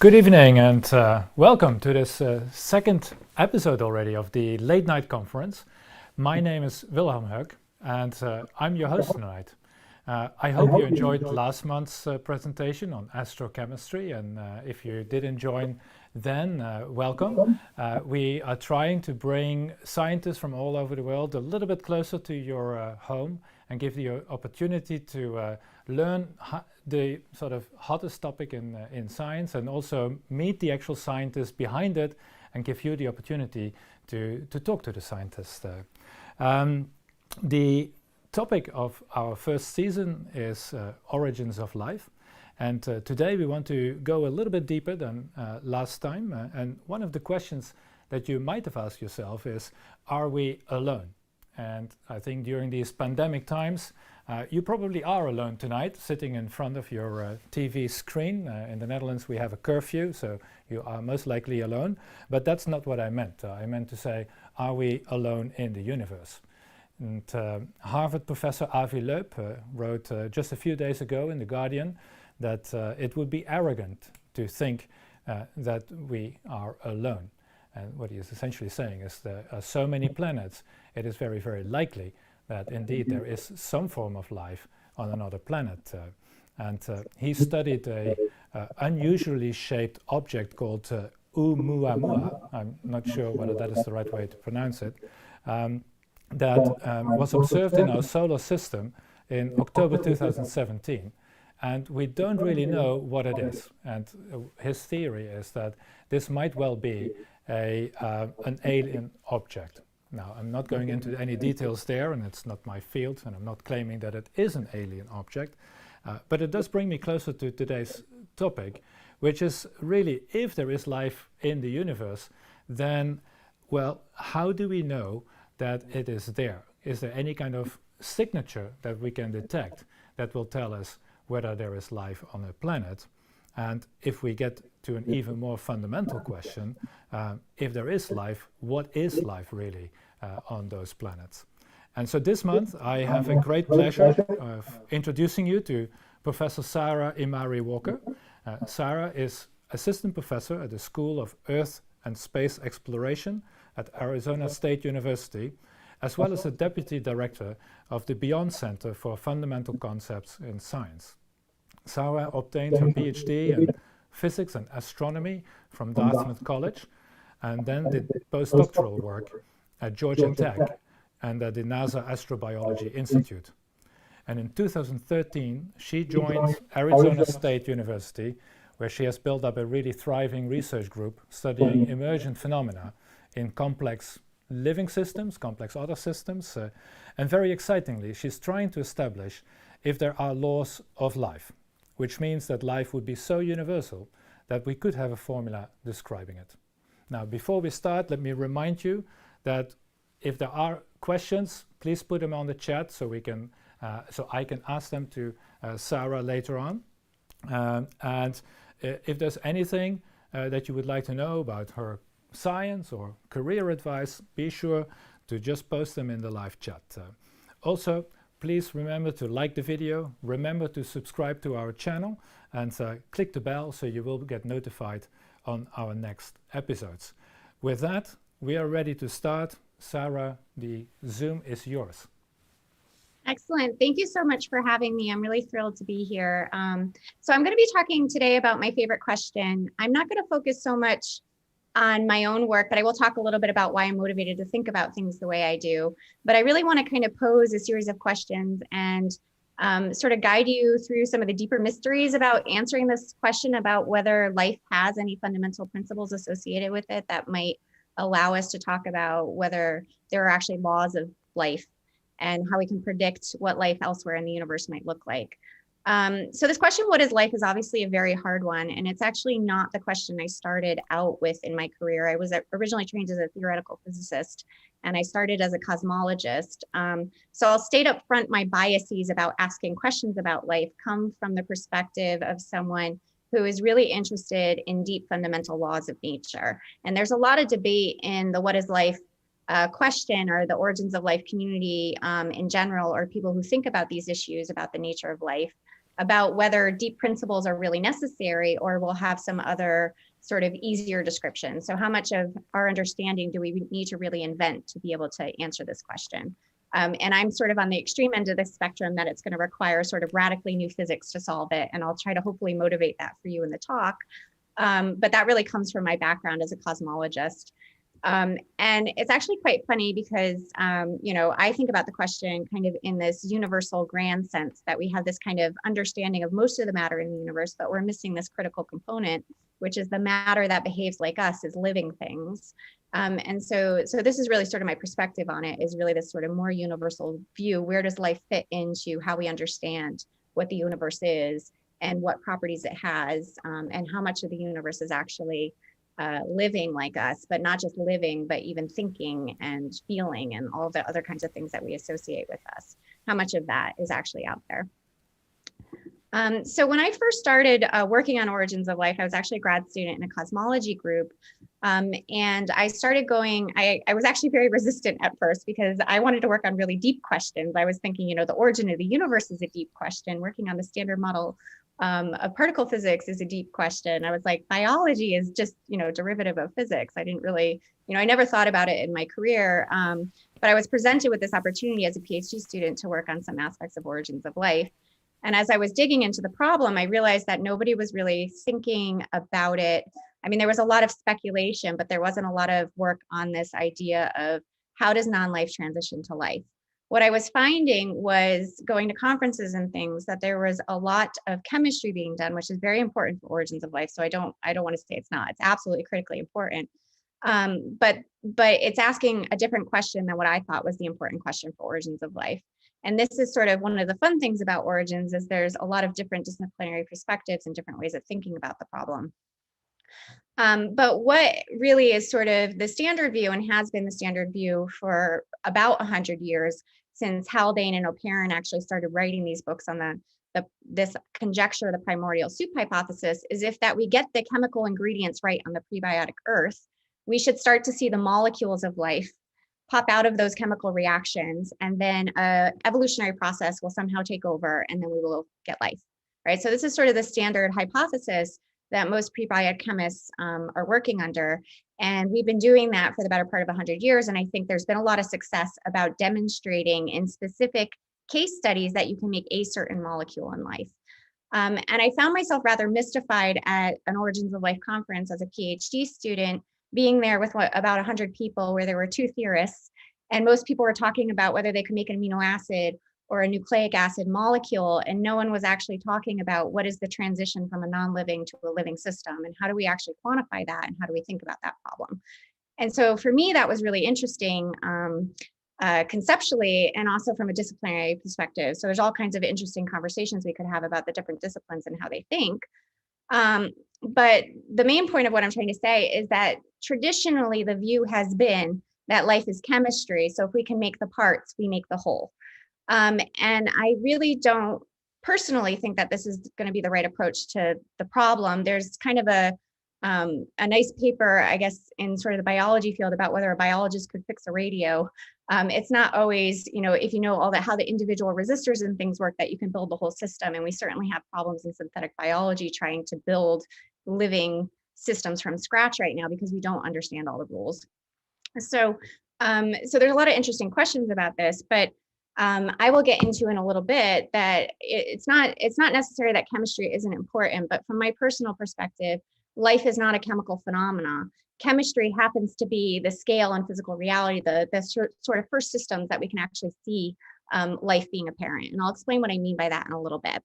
Good evening and welcome to this second episode already of the Late Night Conference. My name is Wilhelm Huck and I'm your host tonight. I hope you enjoyed last month's presentation on astrochemistry, and if you didn't join then, welcome. We are trying to bring scientists from all over the world a little bit closer to your home and give you opportunity to learn the sort of hottest topic in science, and also meet the actual scientists behind it and give you the opportunity to talk to the scientists. The topic of our first season is origins of life, and today we want to go a little bit deeper than last time, and one of the questions that you might have asked yourself is, are we alone? And I think during these pandemic times, you probably are alone tonight, sitting in front of your TV screen. In the Netherlands we have a curfew, so you are most likely alone. But that's not what I meant. I meant to say, are we alone in the universe? And Harvard professor Avi Loeb wrote just a few days ago in The Guardian that it would be arrogant to think that we are alone. And what he is essentially saying is there are so many planets, it is very, very likely that indeed there is some form of life on another planet. He studied a unusually shaped object called Oumuamua. I'm not sure whether that is the right way to pronounce it. That was observed in our solar system in October 2017. And we don't really know what it is. And his theory is that this might well be an alien object. Now, I'm not going into any details there, and it's not my field, and I'm not claiming that it is an alien object, but it does bring me closer to today's topic, which is really, if there is life in the universe, then, well, how do we know that it is there? Is there any kind of signature that we can detect that will tell us whether there is life on a planet? And if we get to an even more fundamental question, if there is life, what is life really on those planets? And so this month I have a great pleasure of introducing you to Professor Sara Imari Walker. Sara is assistant professor at the School of Earth and Space Exploration at Arizona State University, as well as the deputy director of the Beyond Center for Fundamental Concepts in Science. Sara obtained her PhD in physics and astronomy from Dartmouth College, and then did postdoctoral work at Georgia Tech and at the NASA Astrobiology Institute. And in 2013, she joined Arizona State University, where she has built up a really thriving research group studying emergent phenomena in complex living systems, complex other systems, and very excitingly, she's trying to establish if there are laws of life, which means that life would be so universal that we could have a formula describing it. Now, before we start, let me remind you that if there are questions, please put them on the chat so we can, so I can ask them to Sara later on. And if there's anything that you would like to know about her science or career advice, be sure to just post them in the live chat. Also, please remember to like the video, remember to subscribe to our channel, and click the bell so you will get notified on our next episodes. With that, we are ready to start. Sara, the Zoom is yours. Excellent. Thank you so much for having me. I'm really thrilled to be here. So I'm going to be talking today about my favorite question. I'm not going to focus so much on my own work, but I will talk a little bit about why I'm motivated to think about things the way I do. But I really want to kind of pose a series of questions and sort of guide you through some of the deeper mysteries about answering this question about whether life has any fundamental principles associated with it that might allow us to talk about whether there are actually laws of life and how we can predict what life elsewhere in the universe might look like. So this question, what is life, is obviously a very hard one, and it's actually not the question I started out with in my career. I was originally trained as a theoretical physicist, and I started as a cosmologist. So I'll state up front, my biases about asking questions about life come from the perspective of someone who is really interested in deep fundamental laws of nature. And there's a lot of debate in the what is life question, or the origins of life community in general, or people who think about these issues about the nature of life. about whether deep principles are really necessary or we'll have some other sort of easier description. So how much of our understanding do we need to really invent to be able to answer this question? And I'm sort of on the extreme end of the spectrum that it's going to require sort of radically new physics to solve it. And I'll try to hopefully motivate that for you in the talk. But that really comes from my background as a cosmologist. And it's actually quite funny because, you know, I think about the question kind of in this universal grand sense that we have this kind of understanding of most of the matter in the universe, but we're missing this critical component, which is the matter that behaves like us as living things. And so this is really sort of my perspective on it, is really this sort of more universal view. Where does life fit into how we understand what the universe is and what properties it has, and how much of the universe is actually living like us, but not just living, but even thinking and feeling and all the other kinds of things that we associate with us. How much of that is actually out there? So when I first started working on origins of life, I was actually a grad student in a cosmology group. And I started going, I was actually very resistant at first because I wanted to work on really deep questions. I was thinking, you know, the origin of the universe is a deep question. Working on the standard model of particle physics is a deep question. I was like, biology is just, you know, derivative of physics. I didn't really, you know, I never thought about it in my career. But I was presented with this opportunity as a PhD student to work on some aspects of origins of life. And as I was digging into the problem, I realized that nobody was really thinking about it. I mean, there was a lot of speculation, but there wasn't a lot of work on this idea of how does non-life transition to life. What I was finding was going to conferences and things that there was a lot of chemistry being done, which is very important for origins of life. So I don't want to say it's not. It's absolutely critically important. But it's asking a different question than what I thought was the important question for origins of life. And this is sort of one of the fun things about origins, is there's a lot of different disciplinary perspectives and different ways of thinking about the problem. But what really is sort of the standard view, and has been the standard view for about 100 years, since Haldane and O'Parent actually started writing these books on this conjecture, the primordial soup hypothesis, is if that we get the chemical ingredients right on the prebiotic Earth, we should start to see the molecules of life pop out of those chemical reactions, and then an evolutionary process will somehow take over, and then we will get life, right? So this is sort of the standard hypothesis that most prebiotic chemists are working under. And we've been doing that for the better part of 100 years. And I think there's been a lot of success about demonstrating in specific case studies that you can make a certain molecule in life. And I found myself rather mystified at an Origins of Life conference as a PhD student, being there with about 100 people where there were two theorists, and most people were talking about whether they could make an amino acid or a nucleic acid molecule, and no one was actually talking about what is the transition from a non-living to a living system, and how do we actually quantify that, and how do we think about that problem. And so for me, that was really interesting conceptually, and also from a disciplinary perspective. So there's all kinds of interesting conversations we could have about the different disciplines and how they think. But the main point of what I'm trying to say is that traditionally the view has been that life is chemistry. So if we can make the parts, we make the whole. And I really don't personally think that this is going to be the right approach to the problem. There's kind of a nice paper, I guess, in sort of the biology field about whether a biologist could fix a radio. It's not always, you know, if you know all that, how the individual resistors and things work, that you can build the whole system. And we certainly have problems in synthetic biology trying to build living systems from scratch right now because we don't understand all the rules. So there's a lot of interesting questions about this, but I will get into in a little bit that it's not necessary that chemistry isn't important, but from my personal perspective, life is not a chemical phenomena. Chemistry happens to be the scale in physical reality, the sort of first systems that we can actually see life being apparent. And I'll explain what I mean by that in a little bit.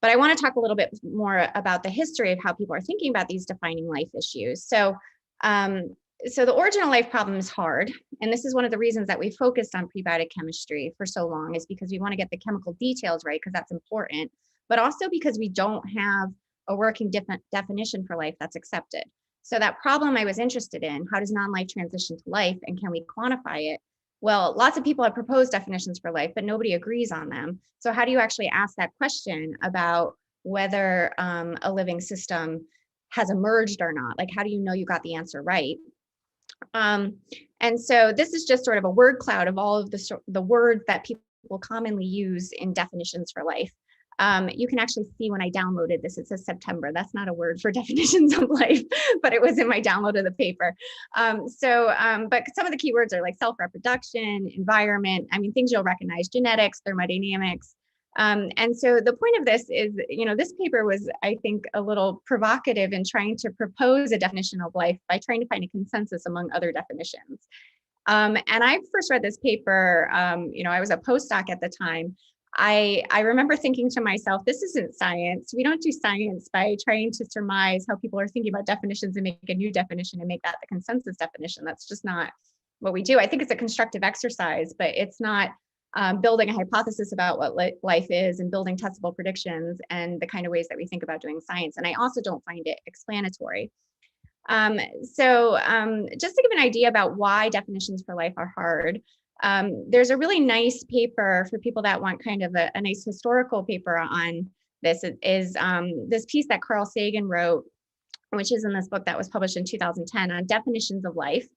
But I want to talk a little bit more about the history of how people are thinking about these defining life issues. So the origin of life problem is hard. And this is one of the reasons that we focused on prebiotic chemistry for so long, is because we want to get the chemical details right, because that's important, but also because we don't have a working definition for life that's accepted. So that problem I was interested in, how does non-life transition to life, and can we quantify it? Well, lots of people have proposed definitions for life, but nobody agrees on them. So how do you actually ask that question about whether a living system has emerged or not? Like, how do you know you got the answer right? And so this is just sort of a word cloud of all of the words that people commonly use in definitions for life. You can actually see when I downloaded this, it says September. That's not a word for definitions of life, but it was in my download of the paper. But some of the keywords are like self-reproduction, environment, I mean, things you'll recognize, genetics, thermodynamics. And so the point of this is, this paper was, I think, a little provocative in trying to propose a definition of life by trying to find a consensus among other definitions. And I first read this paper, I was a postdoc at the time. I remember thinking to myself, this isn't science. We don't do science by trying to surmise how people are thinking about definitions and make a new definition and make that the consensus definition. That's just not what we do. I think it's a constructive exercise, but it's not building a hypothesis about what life is and building testable predictions and the kind of ways that we think about doing science. And I also don't find it explanatory. Just to give an idea about why definitions for life are hard, there's a really nice paper for people that want kind of a nice historical paper on this. It is this piece that Carl Sagan wrote, which is in this book that was published in 2010 on definitions of life.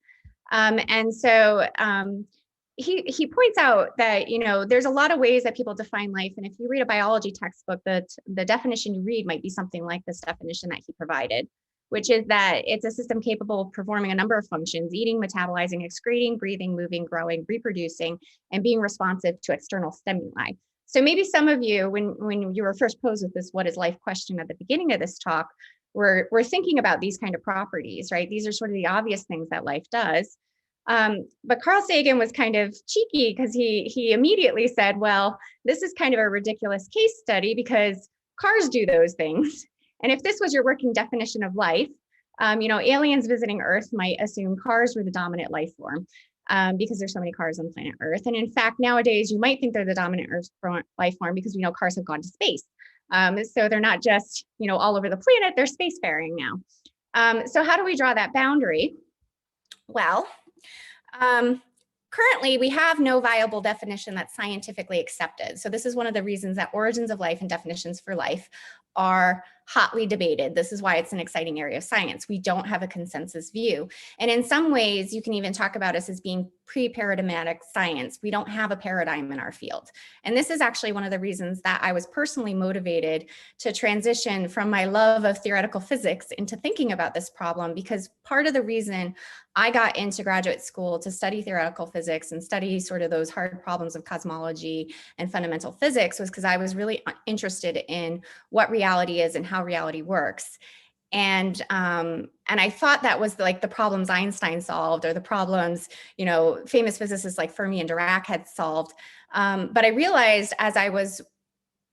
He points out that, there's a lot of ways that people define life. And if you read a biology textbook, the definition you read might be something like this definition that he provided, which is that it's a system capable of performing a number of functions: eating, metabolizing, excreting, breathing, moving, growing, reproducing, and being responsive to external stimuli. So maybe some of you, when you were first posed with this "what is life" question at the beginning of this talk, were thinking about these kind of properties, right? These are sort of the obvious things that life does. But Carl Sagan was kind of cheeky because he immediately said, well, this is kind of a ridiculous case study because cars do those things. And if this was your working definition of life, aliens visiting Earth might assume cars were the dominant life form because there's so many cars on planet Earth. And in fact, nowadays, you might think they're the dominant life form because we know cars have gone to space. So they're not just, all over the planet, they're spacefaring now. So how do we draw that boundary? Well, currently, we have no viable definition that's scientifically accepted. So this is one of the reasons that origins of life and definitions for life are hotly debated. This is why it's an exciting area of science. We don't have a consensus view. And in some ways, you can even talk about us as being pre-paradigmatic science. We don't have a paradigm in our field. And this is actually one of the reasons that I was personally motivated to transition from my love of theoretical physics into thinking about this problem, because part of the reason I got into graduate school to study theoretical physics and study sort of those hard problems of cosmology and fundamental physics was because I was really interested in what reality is and how reality works. And I thought that was like the problems Einstein solved, or the problems, famous physicists like Fermi and Dirac had solved. But I realized as I was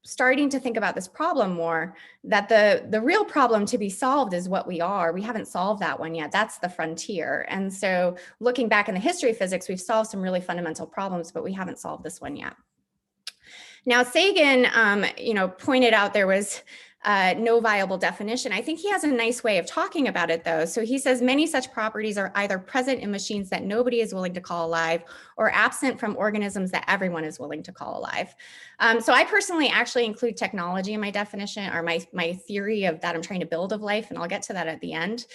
starting to think about this problem more, that the real problem to be solved is what we are. We haven't solved that one yet. That's the frontier. And so looking back in the history of physics, we've solved some really fundamental problems, but we haven't solved this one yet. Now, Sagan, pointed out there was no viable definition. I think he has a nice way of talking about it, though. So he says many such properties are either present in machines that nobody is willing to call alive, or absent from organisms that everyone is willing to call alive. So I personally actually include technology in my definition, or my theory of that I'm trying to build of life, and I'll get to that at the end.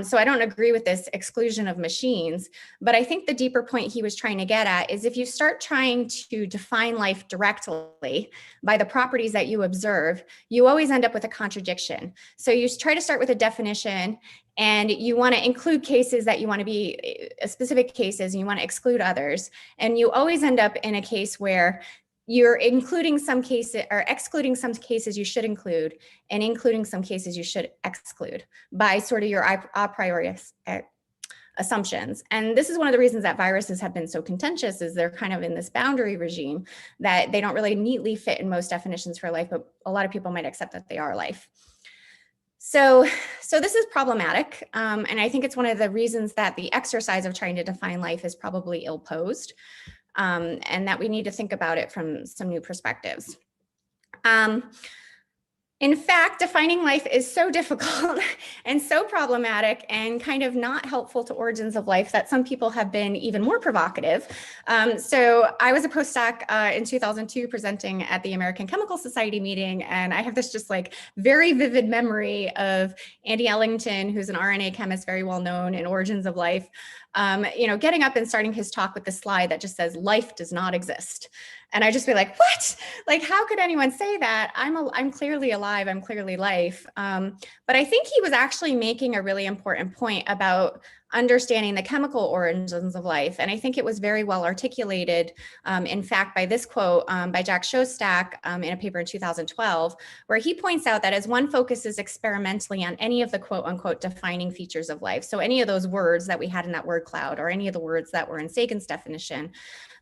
So I don't agree with this exclusion of machines, but I think the deeper point he was trying to get at is if you start trying to define life directly by the properties that you observe, you always end up with a contradiction. So you try to start with a definition, and you want to include cases that you want to be specific cases, and you want to exclude others. And you always end up in a case where you're including some cases or excluding some cases you should include, and including some cases you should exclude by sort of your a priori assumptions. And this is one of the reasons that viruses have been so contentious, is they're kind of in this boundary regime that they don't really neatly fit in most definitions for life, but a lot of people might accept that they are life. So this is problematic. And I think it's one of the reasons that the exercise of trying to define life is probably ill-posed, and that we need to think about it from some new perspectives. In fact, defining life is so difficult and so problematic and kind of not helpful to origins of life that some people have been even more provocative. So I was a postdoc in 2002 presenting at the American Chemical Society meeting, and I have this just like very vivid memory of Andy Ellington, who's an RNA chemist very well known in origins of life, getting up and starting his talk with the slide that just says life does not exist. And I just be like, what? Like, how could anyone say that? I'm clearly alive. I'm clearly life. But I think he was actually making a really important point about understanding the chemical origins of life. And I think it was very well articulated, in fact, by this quote by Jack Szostak in a paper in 2012, where he points out that as one focuses experimentally on any of the quote unquote defining features of life, so any of those words that we had in that word cloud or any of the words that were in Sagan's definition,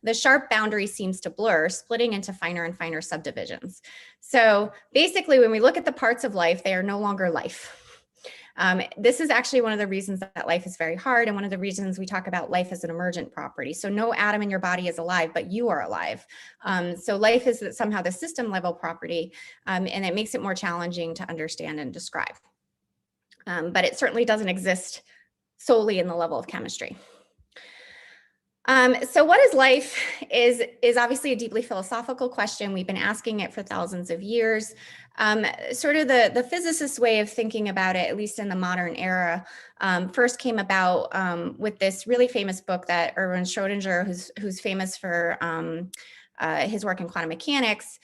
the sharp boundary seems to blur, splitting into finer and finer subdivisions. So basically, when we look at the parts of life, they are no longer life. This is actually one of the reasons that life is very hard, and one of the reasons we talk about life as an emergent property. So no atom in your body is alive, but you are alive. So life is somehow the system level property, and it makes it more challenging to understand and describe. But it certainly doesn't exist solely in the level of chemistry. So what is life is obviously a deeply philosophical question. We've been asking it for thousands of years. Sort of the physicist's way of thinking about it, at least in the modern era, first came about with this really famous book that Erwin Schrödinger, who's famous for his work in quantum mechanics,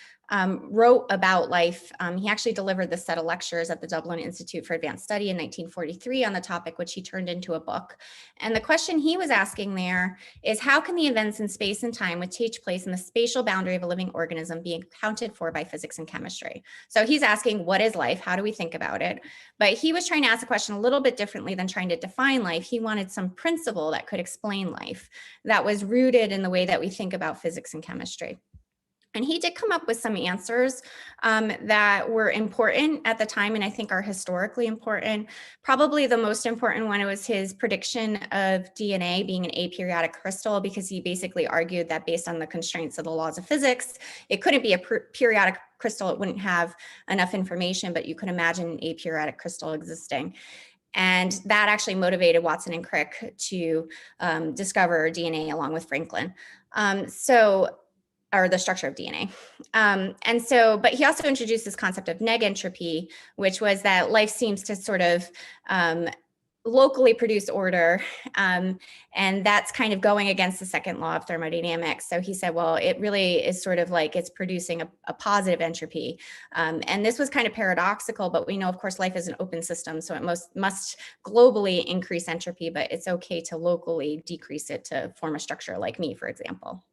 wrote about life. He actually delivered this set of lectures at the Dublin Institute for Advanced Study in 1943 on the topic, which he turned into a book. And the question he was asking there is, how can the events in space and time which take place in the spatial boundary of a living organism be accounted for by physics and chemistry? So he's asking, what is life? How do we think about it? But he was trying to ask the question a little bit differently than trying to define life. He wanted some principle that could explain life that was rooted in the way that we think about physics and chemistry. And he did come up with some answers that were important at the time, and I think are historically important. Probably the most important one was his prediction of DNA being an aperiodic crystal, because he basically argued that based on the constraints of the laws of physics, it couldn't be a periodic crystal. It wouldn't have enough information, but you could imagine an aperiodic crystal existing. And that actually motivated Watson and Crick to discover DNA along with Franklin. Or the structure of DNA. But he also introduced this concept of negentropy, which was that life seems to sort of locally produce order. And that's kind of going against the second law of thermodynamics. So he said, well, it really is sort of like it's producing a positive entropy. And this was kind of paradoxical, but we know, of course, life is an open system. So it must globally increase entropy, but it's okay to locally decrease it to form a structure like me, for example.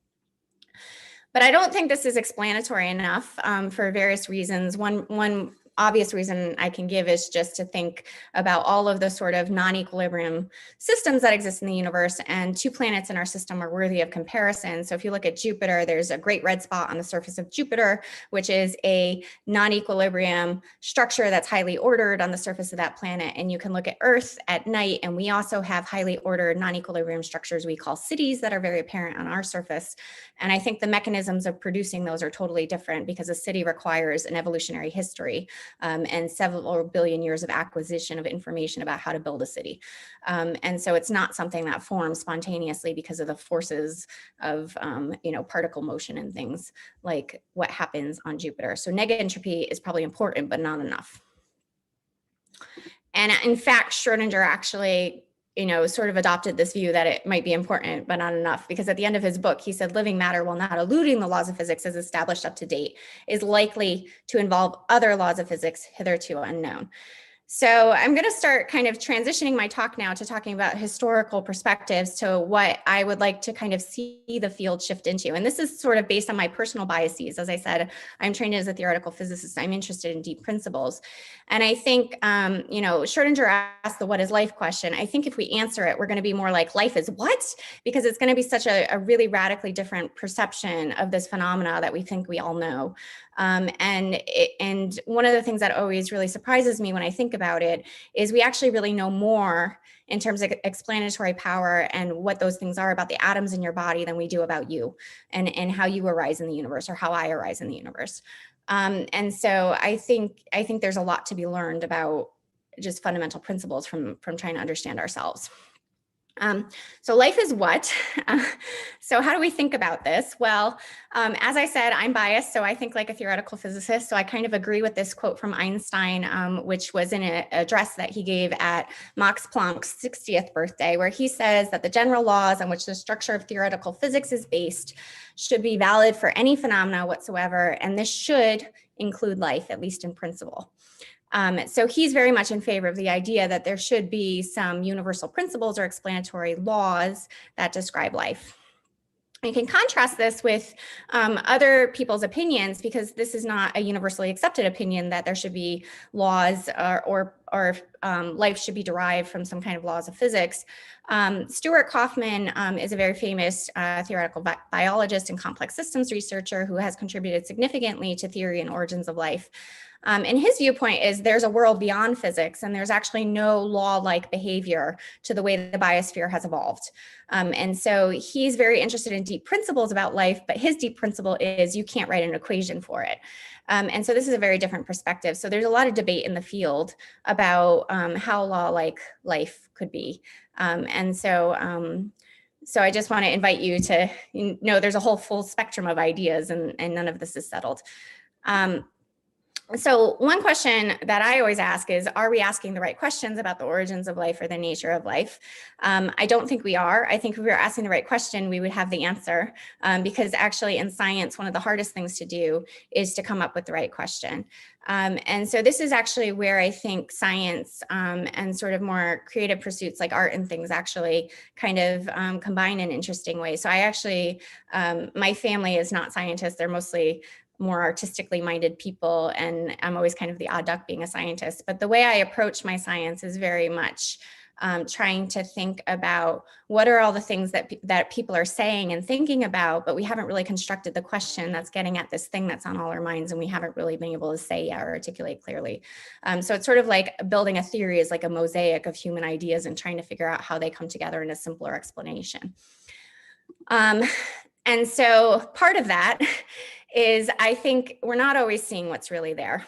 But I don't think this is explanatory enough for various reasons. One obvious reason I can give is just to think about all of the sort of non-equilibrium systems that exist in the universe, and two planets in our system are worthy of comparison. So if you look at Jupiter, there's a great red spot on the surface of Jupiter, which is a non-equilibrium structure that's highly ordered on the surface of that planet. And you can look at Earth at night, and we also have highly ordered non-equilibrium structures we call cities that are very apparent on our surface. And I think the mechanisms of producing those are totally different, because a city requires an evolutionary history and several billion years of acquisition of information about how to build a city. And so it's not something that forms spontaneously because of the forces of particle motion and things like what happens on Jupiter. So negentropy is probably important, but not enough. And in fact, Schrödinger actually sort of adopted this view that it might be important, but not enough, because at the end of his book, he said, living matter, while not eluding the laws of physics as established up to date, is likely to involve other laws of physics hitherto unknown. So I'm going to start kind of transitioning my talk now to talking about historical perspectives to what I would like to kind of see the field shift into. And this is sort of based on my personal biases. As I said, I'm trained as a theoretical physicist. I'm interested in deep principles. And I think, Schrödinger asked the what is life question. I think if we answer it, we're going to be more like life is what? Because it's going to be such a really radically different perception of this phenomena that we think we all know. And one of the things that always really surprises me when I think about it is we actually really know more in terms of explanatory power and what those things are about the atoms in your body than we do about you and how you arise in the universe, or how I arise in the universe. And so I think there's a lot to be learned about just fundamental principles from trying to understand ourselves. So life is what? So how do we think about this? Well, as I said, I'm biased, so I think like a theoretical physicist. So I kind of agree with this quote from Einstein, which was in an address that he gave at Max Planck's 60th birthday, where he says that the general laws on which the structure of theoretical physics is based should be valid for any phenomena whatsoever, and this should include life, at least in principle. So he's very much in favor of the idea that there should be some universal principles or explanatory laws that describe life. You can contrast this with other people's opinions, because this is not a universally accepted opinion that there should be laws or life should be derived from some kind of laws of physics. Stuart Kaufman is a very famous theoretical biologist and complex systems researcher who has contributed significantly to theory and origins of life. And his viewpoint is there's a world beyond physics, and there's actually no law-like behavior to the way the biosphere has evolved. And so he's very interested in deep principles about life, but his deep principle is you can't write an equation for it. And so this is a very different perspective. So there's a lot of debate in the field about how law-like life could be. So I just want to invite you to know there's a whole full spectrum of ideas, and none of this is settled. So one question that I always ask is, are we asking the right questions about the origins of life or the nature of life? I don't think we are. I think if we were asking the right question, we would have the answer, because actually in science, one of the hardest things to do is to come up with the right question. And so this is actually where I think science and sort of more creative pursuits like art and things actually kind of combine in interesting ways. So I actually, my family is not scientists. They're mostly more artistically minded people, and I'm always kind of the odd duck being a scientist. But the way I approach my science is very much trying to think about what are all the things that people are saying and thinking about, but we haven't really constructed the question that's getting at this thing that's on all our minds, and we haven't really been able to say or articulate clearly. So it's sort of like building a theory is like a mosaic of human ideas and trying to figure out how they come together in a simpler explanation. And so part of that is I think we're not always seeing what's really there.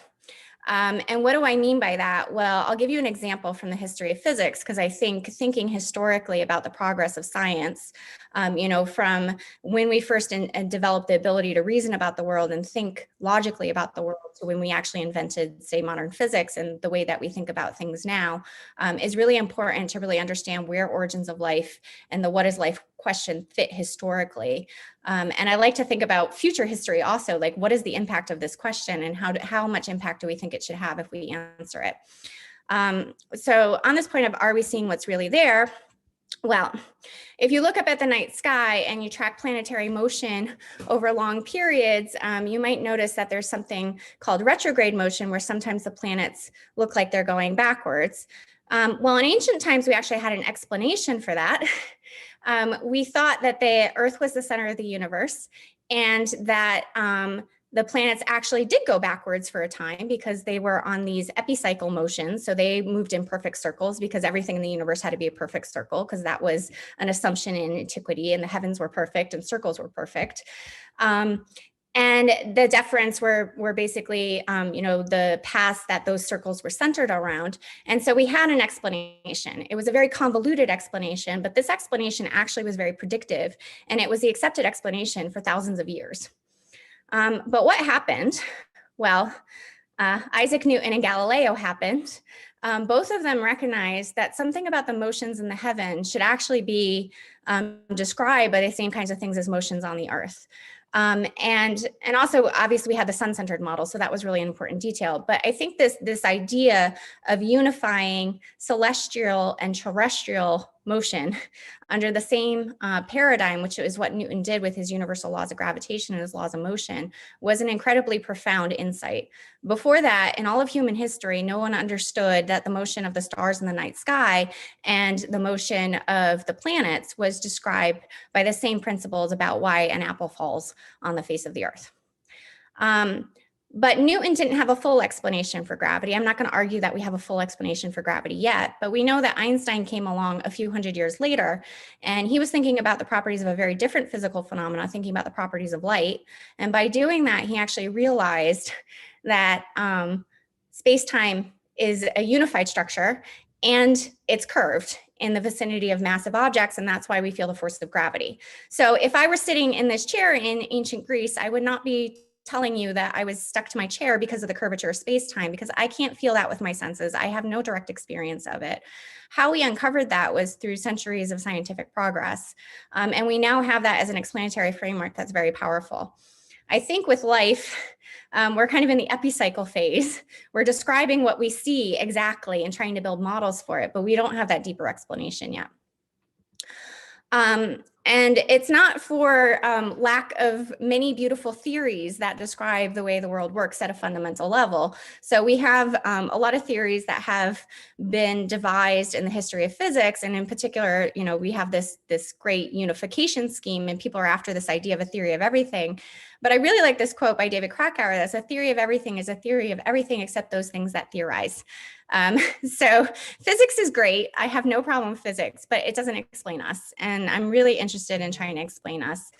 And what do I mean by that? Well, I'll give you an example from the history of physics, because I think thinking historically about the progress of science, from when we first developed the ability to reason about the world and think logically about the world to when we actually invented, say, modern physics and the way that we think about things now, is really important to really understand where origins of life and the what is life question fit historically. And I like to think about future history also, like what is the impact of this question and how much impact do we think it should have if we answer it? So on this point of are we seeing what's really there? Well, if you look up at the night sky and you track planetary motion over long periods, you might notice that there's something called retrograde motion, where sometimes the planets look like they're going backwards. Well, in ancient times, we actually had an explanation for that. We thought that the Earth was the center of the universe, and that the planets actually did go backwards for a time because they were on these epicycle motions. So they moved in perfect circles because everything in the universe had to be a perfect circle, because that was an assumption in antiquity, and the heavens were perfect and circles were perfect. And the deferents were basically, the paths that those circles were centered around. And so we had an explanation. It was a very convoluted explanation, but this explanation actually was very predictive, and it was the accepted explanation for thousands of years. But what happened? Well, Isaac Newton and Galileo happened. Both of them recognized that something about the motions in the heavens should actually be described by the same kinds of things as motions on the Earth. And also, obviously, we had the sun-centered model, so that was really an important detail. But I think this idea of unifying celestial and terrestrial motion under the same paradigm, which is what Newton did with his universal laws of gravitation and his laws of motion, was an incredibly profound insight. Before that, in all of human history, no one understood that the motion of the stars in the night sky and the motion of the planets was described by the same principles about why an apple falls on the face of the earth. But Newton didn't have a full explanation for gravity. I'm not going to argue that we have a full explanation for gravity yet, but we know that Einstein came along a few hundred years later, and he was thinking about the properties of a very different physical phenomena, thinking about the properties of light. And by doing that, he actually realized that space-time is a unified structure, and it's curved. in the vicinity of massive objects, and that's why we feel the force of gravity. So if I were sitting in this chair in ancient Greece, I would not be telling you that I was stuck to my chair because of the curvature of space-time, because I can't feel that with my senses. I have no direct experience of it. How we uncovered that was through centuries of scientific progress. And we now have that as an explanatory framework that's very powerful. I think with life, we're kind of in the epicycle phase. We're describing what we see exactly and trying to build models for it, but we don't have that deeper explanation yet. And it's not for lack of many beautiful theories that describe the way the world works at a fundamental level. So we have a lot of theories that have been devised in the history of physics. And in particular, you know, we have this great unification scheme, and people are after this idea of a theory of everything. But I really like this quote by David Krakauer that says, "A theory of everything is a theory of everything except those things that theorize." So physics is great. I have no problem with physics, but it doesn't explain us. And I'm really interested in trying to explain us.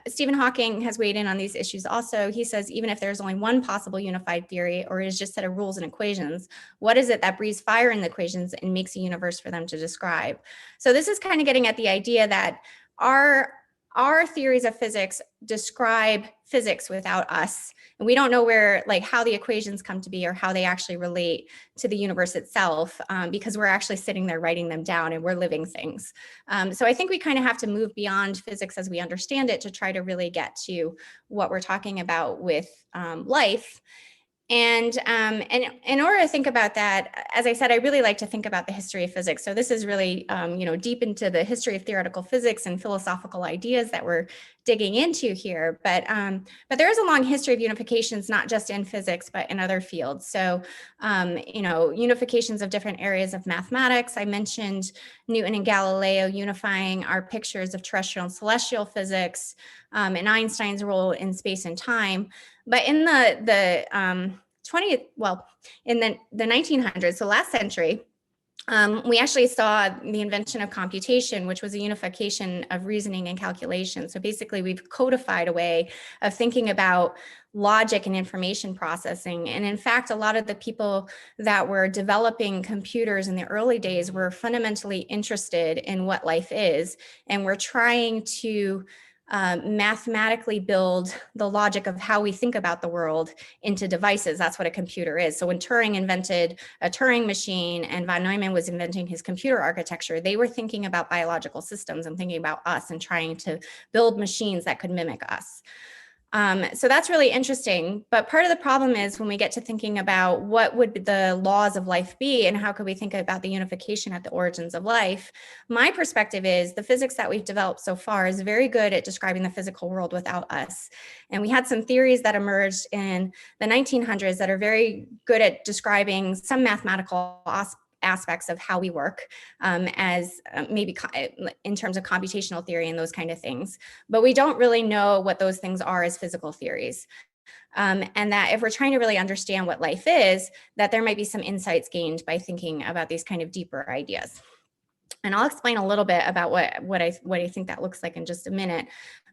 Stephen Hawking has weighed in on these issues also. He says, even if there's only one possible unified theory, or it is just a set of rules and equations, what is it that breathes fire in the equations and makes a universe for them to describe? So this is kind of getting at the idea that our theories of physics describe physics without us. And we don't know where, like, how the equations come to be or how they actually relate to the universe itself, because we're actually sitting there writing them down and we're living things. So I think we kind of have to move beyond physics as we understand it to try to really get to what we're talking about with life. And in order to think about that, as I said, I really like to think about the history of physics. So this is really, you know, deep into the history of theoretical physics and philosophical ideas that we're digging into here. But there is a long history of unifications, not just in physics, but in other fields. So, you know, unifications of different areas of mathematics. I mentioned Newton and Galileo unifying our pictures of terrestrial and celestial physics, and Einstein's role in space and time. But in the 20th, well, in the 1900s, so last century, we actually saw the invention of computation, which was a unification of reasoning and calculation. So basically, we've codified a way of thinking about logic and information processing. And in fact, a lot of the people that were developing computers in the early days were fundamentally interested in what life is, and were trying to mathematically build the logic of how we think about the world into devices. That's what a computer is. So when Turing invented a Turing machine and von Neumann was inventing his computer architecture, they were thinking about biological systems and thinking about us and trying to build machines that could mimic us. So that's really interesting. But part of the problem is when we get to thinking about what would the laws of life be and how could we think about the unification at the origins of life, my perspective is the physics that we've developed so far is very good at describing the physical world without us. And we had some theories that emerged in the 1900s that are very good at describing some mathematical aspects of how we work, as maybe in terms of computational theory and those kind of things. But we don't really know what those things are as physical theories. And that if we're trying to really understand what life is, that there might be some insights gained by thinking about these kind of deeper ideas. And I'll explain a little bit about what I think that looks like in just a minute.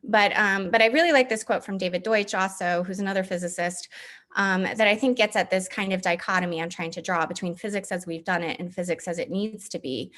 But I really like this quote from David Deutsch also, who's another physicist, that I think gets at this kind of dichotomy I'm trying to draw between physics as we've done it and physics as it needs to be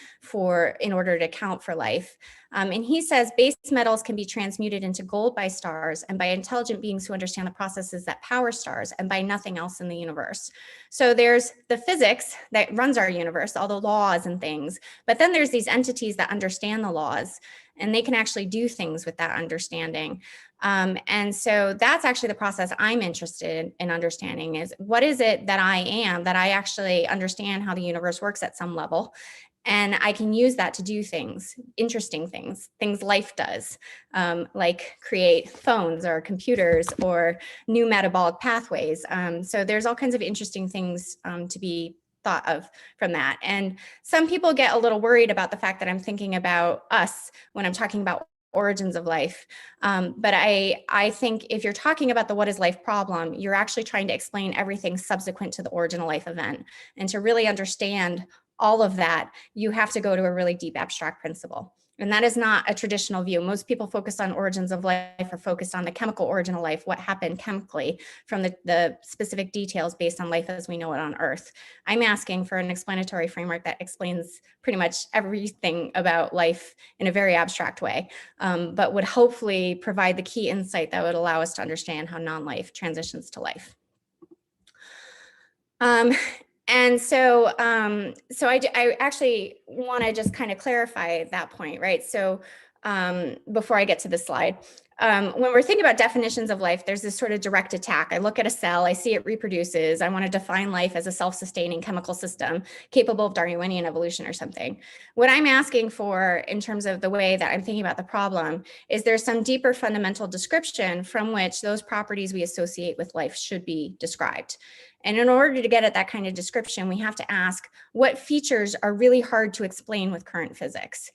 in order to account for life. And he says base metals can be transmuted into gold by stars and by intelligent beings who understand the processes that power stars and by nothing else in the universe. So there's the physics that runs our universe, all the laws and things, but then there's these entities that understand the laws and they can actually do things with that understanding. And so that's actually the process I'm interested in understanding is what is it that I am, that I actually understand how the universe works at some level. And I can use that to do things, interesting things life does, like create phones or computers or new metabolic pathways. So there's all kinds of interesting things to be thought of from that. And some people get a little worried about the fact that I'm thinking about us when I'm talking about origins of life. But I think if you're talking about the what is life problem, you're actually trying to explain everything subsequent to the original life event. And to really understand all of that, you have to go to a really deep abstract principle. And that is not a traditional view. Most people focused on origins of life are focused on the chemical origin of life, what happened chemically from the specific details based on life as we know it on Earth. I'm asking for an explanatory framework that explains pretty much everything about life in a very abstract way, but would hopefully provide the key insight that would allow us to understand how non-life transitions to life. And so, I actually want to just kind of clarify that point, right? So before I get to this slide, when we're thinking about definitions of life, there's this sort of direct attack. I look at a cell, I see it reproduces. I want to define life as a self-sustaining chemical system capable of Darwinian evolution or something. What I'm asking for in terms of the way that I'm thinking about the problem is there's some deeper fundamental description from which those properties we associate with life should be described. And in order to get at that kind of description, we have to ask what features are really hard to explain with current physics.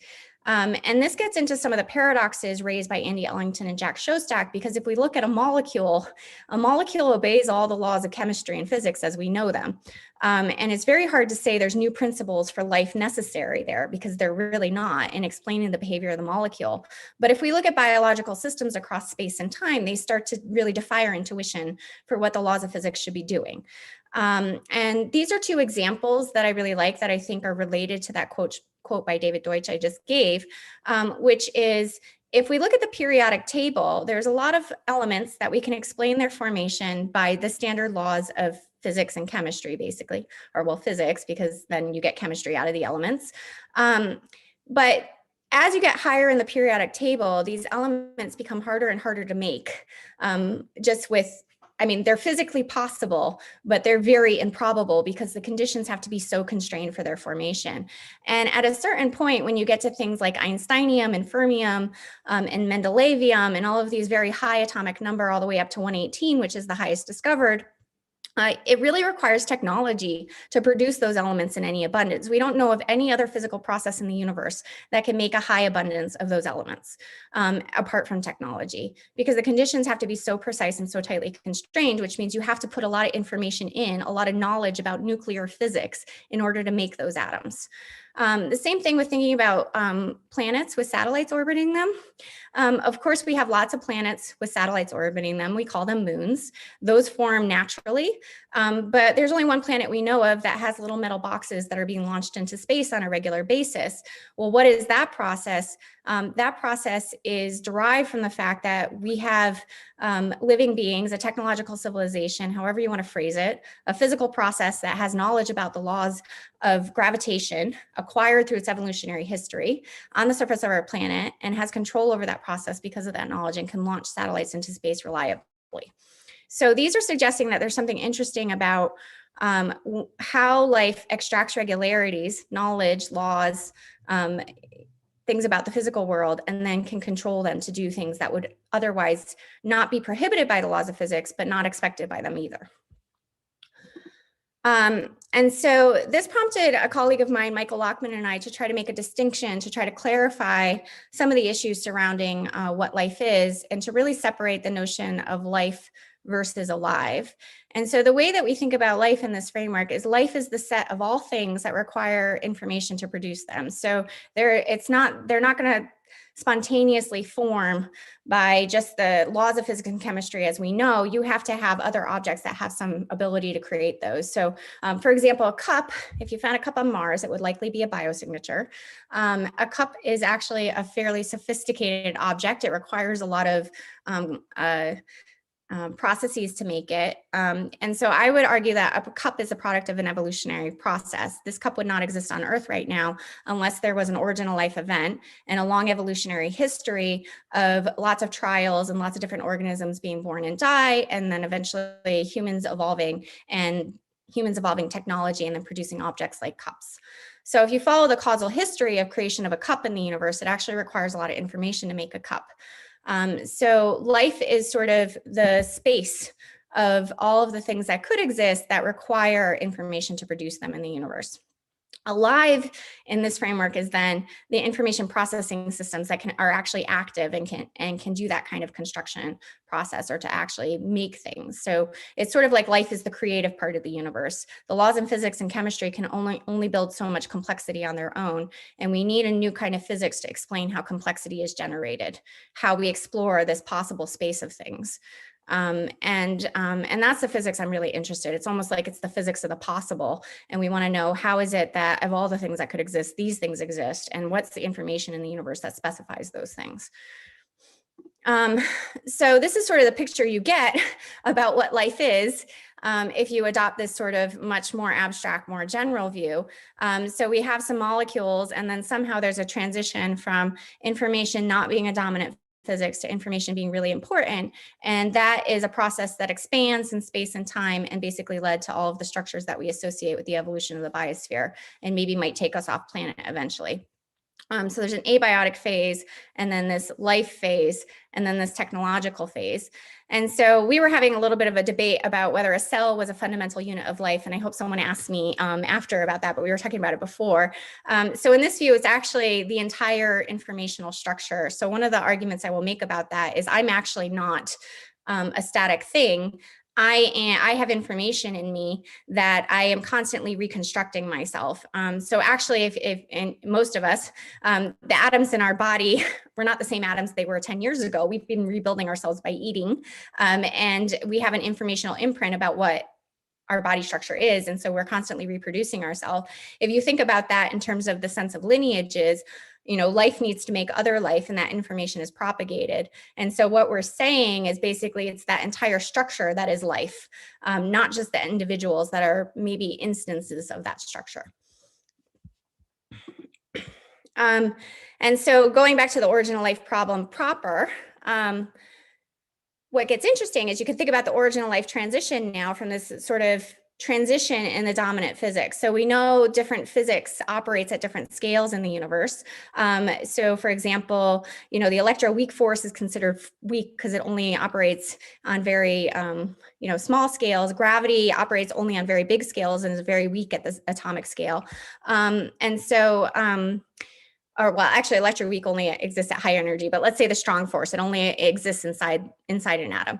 And this gets into some of the paradoxes raised by Andy Ellington and Jack Szostak, because if we look at a molecule obeys all the laws of chemistry and physics as we know them. And it's very hard to say there's new principles for life necessary there, because they're really not in explaining the behavior of the molecule. But if we look at biological systems across space and time, they start to really defy our intuition for what the laws of physics should be doing. And these are two examples that I really like that I think are related to that quote by David Deutsch I just gave, which is, if we look at the periodic table, there's a lot of elements that we can explain their formation by the standard laws of physics and chemistry, basically, or well, physics, because then you get chemistry out of the elements. But as you get higher in the periodic table, these elements become harder and harder to make, just with, I mean, they're physically possible, but they're very improbable because the conditions have to be so constrained for their formation. And at a certain point, when you get to things like Einsteinium and fermium and Mendelevium and all of these very high atomic number, all the way up to 118, which is the highest discovered, it really requires technology to produce those elements in any abundance. We don't know of any other physical process in the universe that can make a high abundance of those elements apart from technology, because the conditions have to be so precise and so tightly constrained, which means you have to put a lot of information in, a lot of knowledge about nuclear physics in order to make those atoms. The same thing with thinking about planets with satellites orbiting them. Of course, we have lots of planets with satellites orbiting them. We call them moons. Those form naturally, but there's only one planet we know of that has little metal boxes that are being launched into space on a regular basis. Well, what is that process? That process is derived from the fact that we have living beings, a technological civilization, however you want to phrase it, a physical process that has knowledge about the laws of gravitation acquired through its evolutionary history on the surface of our planet, and has control over that process because of that knowledge, and can launch satellites into space reliably. So these are suggesting that there's something interesting about how life extracts regularities, knowledge, laws, things about the physical world, and then can control them to do things that would otherwise not be prohibited by the laws of physics, but not expected by them either. And so this prompted a colleague of mine, Michael Lockman, and I to try to make a distinction, to try to clarify some of the issues surrounding what life is, and to really separate the notion of life versus alive. And so the way that we think about life in this framework is life is the set of all things that require information to produce them. So they're not going to spontaneously form by just the laws of physics and chemistry as we know. You have to have other objects that have some ability to create those. So for example, a cup, if you found a cup on Mars, it would likely be a biosignature. A cup is actually a fairly sophisticated object. It requires a lot of processes to make it. And so I would argue that a cup is a product of an evolutionary process. This cup would not exist on Earth right now unless there was an original life event and a long evolutionary history of lots of trials and lots of different organisms being born and die, and then eventually humans evolving technology and then producing objects like cups. So if you follow the causal history of creation of a cup in the universe, it actually requires a lot of information to make a cup. So life is sort of the space of all of the things that could exist that require information to produce them in the universe. Alive in this framework is then the information processing systems that are actually active and can do that kind of construction process, or to actually make things. So it's sort of like life is the creative part of the universe. The laws in physics and chemistry can only build so much complexity on their own, and we need a new kind of physics to explain how complexity is generated, how we explore this possible space of things. And that's the physics I'm really interested in. It's almost like it's the physics of the possible. And we want to know, how is it that of all the things that could exist, these things exist, and what's the information in the universe that specifies those things? So this is sort of the picture you get about what life is if you adopt this sort of much more abstract, more general view. So we have some molecules, and then somehow there's a transition from information not being a dominant physics to information being really important. And that is a process that expands in space and time, and basically led to all of the structures that we associate with the evolution of the biosphere, and maybe might take us off planet eventually. So there's an abiotic phase, and then this life phase, and then this technological phase. And so we were having a little bit of a debate about whether a cell was a fundamental unit of life. And I hope someone asked me after about that, but we were talking about it before. So in this view, it's actually the entire informational structure. So one of the arguments I will make about that is I'm actually not a static thing. I have information in me that I am constantly reconstructing myself. So actually, if and most of us, the atoms in our body, we're not the same atoms they were 10 years ago. We've been rebuilding ourselves by eating, and we have an informational imprint about what our body structure is. And so we're constantly reproducing ourselves. If you think about that in terms of the sense of lineages, life needs to make other life, and that information is propagated. And so what we're saying is basically it's that entire structure that is life, not just the individuals that are maybe instances of that structure. And so going back to the origin of life problem proper, what gets interesting is you can think about the origin of life transition now from this sort of transition in the dominant physics. So we know different physics operates at different scales in the universe. So for example, the electroweak force is considered weak because it only operates on very small scales. Gravity operates only on very big scales and is very weak at the atomic scale. Actually, electroweak only exists at high energy, but let's say the strong force, it only exists inside an atom.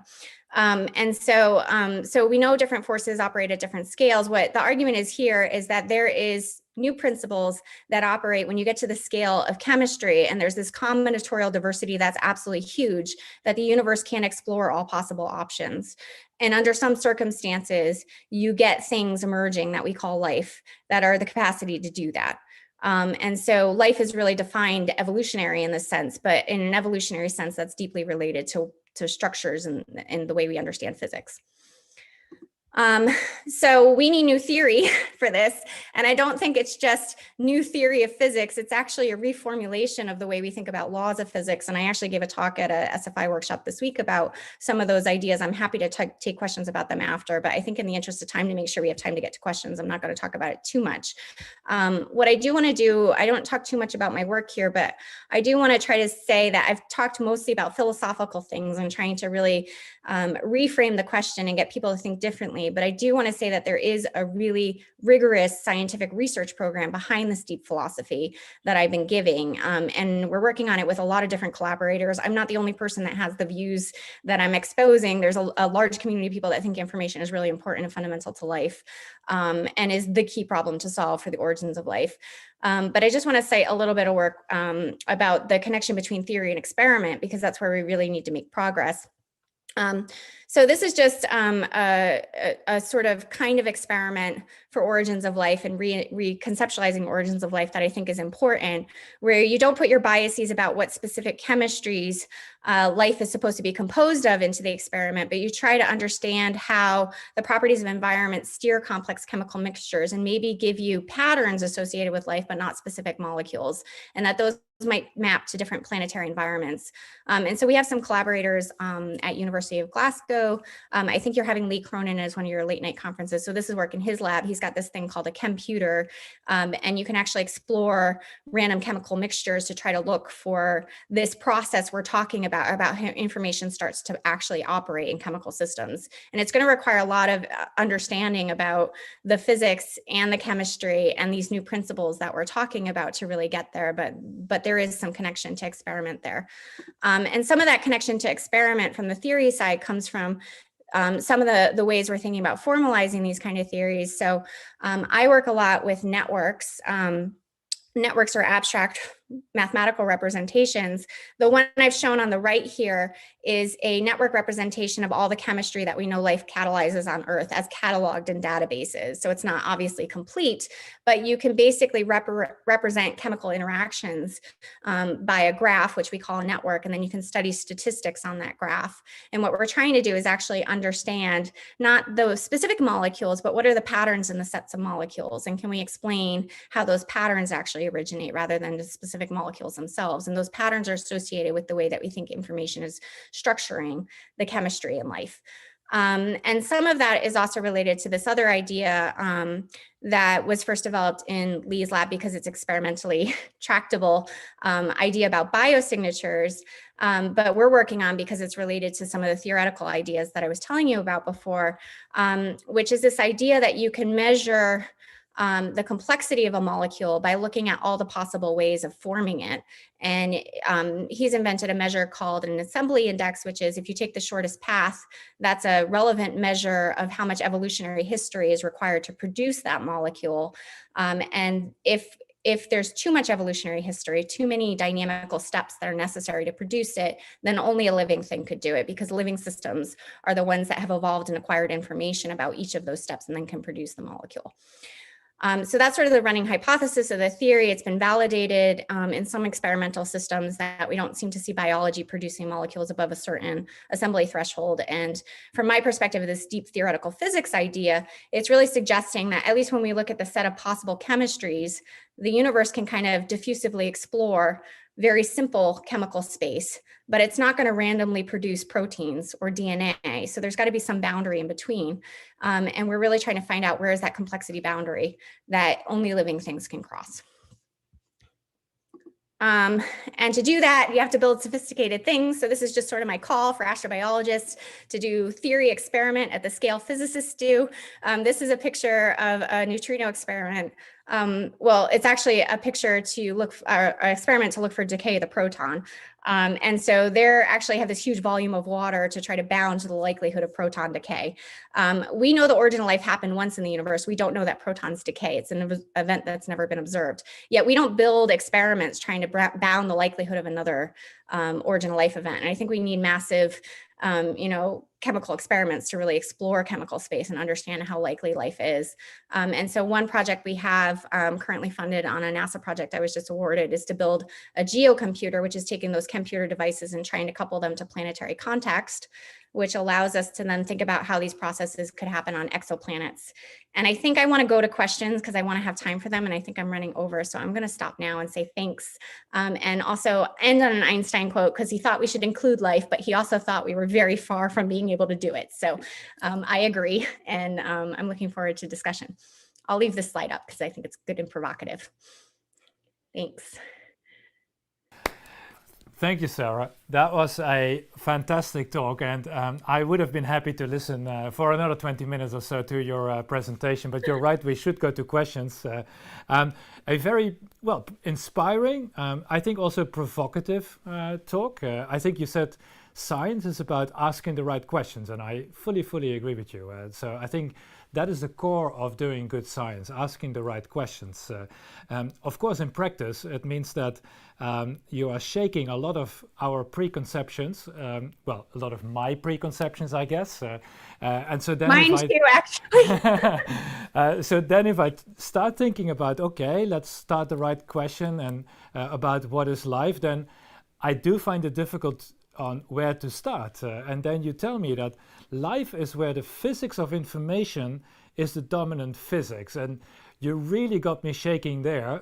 So we know different forces operate at different scales. What the argument is here is that there is new principles that operate when you get to the scale of chemistry, and there's this combinatorial diversity that's absolutely huge, that the universe can explore all possible options. And under some circumstances, you get things emerging that we call life that are the capacity to do that. And so life is really defined evolutionary in this sense, but in an evolutionary sense, that's deeply related to structures and the way we understand physics. So we need new theory for this. And I don't think it's just new theory of physics. It's actually a reformulation of the way we think about laws of physics. And I actually gave a talk at a SFI workshop this week about some of those ideas. I'm happy to take questions about them after, but I think in the interest of time, to make sure we have time to get to questions, I'm not going to talk about it too much. What I do want to do, I don't talk too much about my work here, but I do want to try to say that I've talked mostly about philosophical things and trying to really reframe the question and get people to think differently. But I do want to say that there is a really rigorous scientific research program behind this deep philosophy that I've been giving. And we're working on it with a lot of different collaborators. I'm not the only person that has the views that I'm exposing. There's a large community of people that think information is really important and fundamental to life, and is the key problem to solve for the origins of life. But I just want to say a little bit of work about the connection between theory and experiment, because that's where we really need to make progress. So this is just a sort of kind of experiment for origins of life and reconceptualizing origins of life that I think is important, where you don't put your biases about what specific chemistries life is supposed to be composed of into the experiment, but you try to understand how the properties of environment steer complex chemical mixtures and maybe give you patterns associated with life, but not specific molecules, and that those might map to different planetary environments. And so we have some collaborators at University of Glasgow. I think you're having Lee Cronin as one of your late night conferences. So this is work in his lab. He's got this thing called a chemputer, and you can actually explore random chemical mixtures to try to look for this process we're talking about how information starts to actually operate in chemical systems. And it's going to require a lot of understanding about the physics and the chemistry and these new principles that we're talking about to really get there. But there is some connection to experiment there. And some of that connection to experiment from the theory side comes from some of the ways we're thinking about formalizing these kind of theories. So I work a lot with networks. Networks are abstract mathematical representations. The one I've shown on the right here is a network representation of all the chemistry that we know life catalyzes on Earth as cataloged in databases. So it's not obviously complete, but you can basically represent chemical interactions by a graph, which we call a network, and then you can study statistics on that graph. And what we're trying to do is actually understand not those specific molecules, but what are the patterns in the sets of molecules, and can we explain how those patterns actually originate rather than just specific molecules themselves. And those patterns are associated with the way that we think information is structuring the chemistry in life. And some of that is also related to this other idea that was first developed in Lee's lab because it's experimentally tractable idea about biosignatures, but we're working on because it's related to some of the theoretical ideas that I was telling you about before, which is this idea that you can measure the complexity of a molecule by looking at all the possible ways of forming it. And he's invented a measure called an assembly index, which is if you take the shortest path, that's a relevant measure of how much evolutionary history is required to produce that molecule. And if there's too much evolutionary history, too many dynamical steps that are necessary to produce it, then only a living thing could do it, because living systems are the ones that have evolved and acquired information about each of those steps and then can produce the molecule. So that's sort of the running hypothesis of the theory. It's been validated in some experimental systems that we don't seem to see biology producing molecules above a certain assembly threshold. And from my perspective of this deep theoretical physics idea, it's really suggesting that at least when we look at the set of possible chemistries, the universe can kind of diffusively explore very simple chemical space, but it's not going to randomly produce proteins or DNA. So there's got to be some boundary in between. And we're really trying to find out where is that complexity boundary that only living things can cross. And to do that, you have to build sophisticated things. So this is just sort of my call for astrobiologists to do theory experiment at the scale physicists do. This is a picture of a neutrino experiment. Well, it's actually a picture to look, or an experiment to look for decay of the proton. And so they actually have this huge volume of water to try to bound to the likelihood of proton decay. We know the origin of life happened once in the universe. We don't know that protons decay. It's an event that's never been observed. Yet we don't build experiments trying to bound the likelihood of another origin of life event. And I think we need massive chemical experiments to really explore chemical space and understand how likely life is. And so one project we have currently funded on a NASA project I was just awarded is to build a geocomputer, which is taking those computer devices and trying to couple them to planetary context, which allows us to then think about how these processes could happen on exoplanets. And I think I want to go to questions because I want to have time for them, and I think I'm running over. So I'm going to stop now and say thanks. And also end on an Einstein quote, because he thought we should include life, but he also thought we were very far from being able to do it. So I agree, and I'm looking forward to discussion. I'll leave this slide up because I think it's good and provocative. Thanks. Thank you, Sarah. That was a fantastic talk, and I would have been happy to listen for another 20 minutes or so to your presentation, but you're right, we should go to questions. A very, well, inspiring, I think also provocative talk. I think you said science is about asking the right questions, and I fully agree with you. So I think that is the core of doing good science, asking the right questions. Of course, in practice, it means that you are shaking a lot of our preconceptions, well, a lot of my preconceptions, I guess. And so then mine too, actually. So then if I start thinking about, okay, let's start the right question and about what is life, then I do find it difficult on where to start. And then you tell me that life is where the physics of information is the dominant physics. And you really got me shaking there.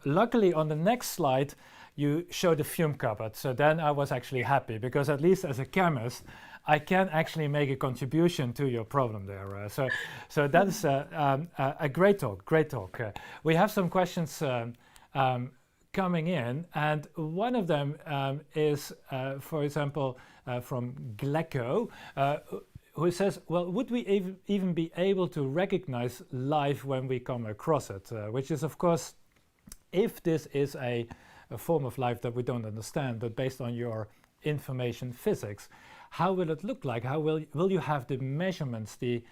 Luckily, on the next slide, you showed the fume cupboard. So then I was actually happy, because at least as a chemist, I can actually make a contribution to your problem there. So that is a great talk, great talk. We have some questions coming in, and one of them is, for example, from Glecko, who says, well, would we even be able to recognize life when we come across it? Which is, of course, if this is a form of life that we don't understand, but based on your information physics, how will it look like? How will you have the measurements, the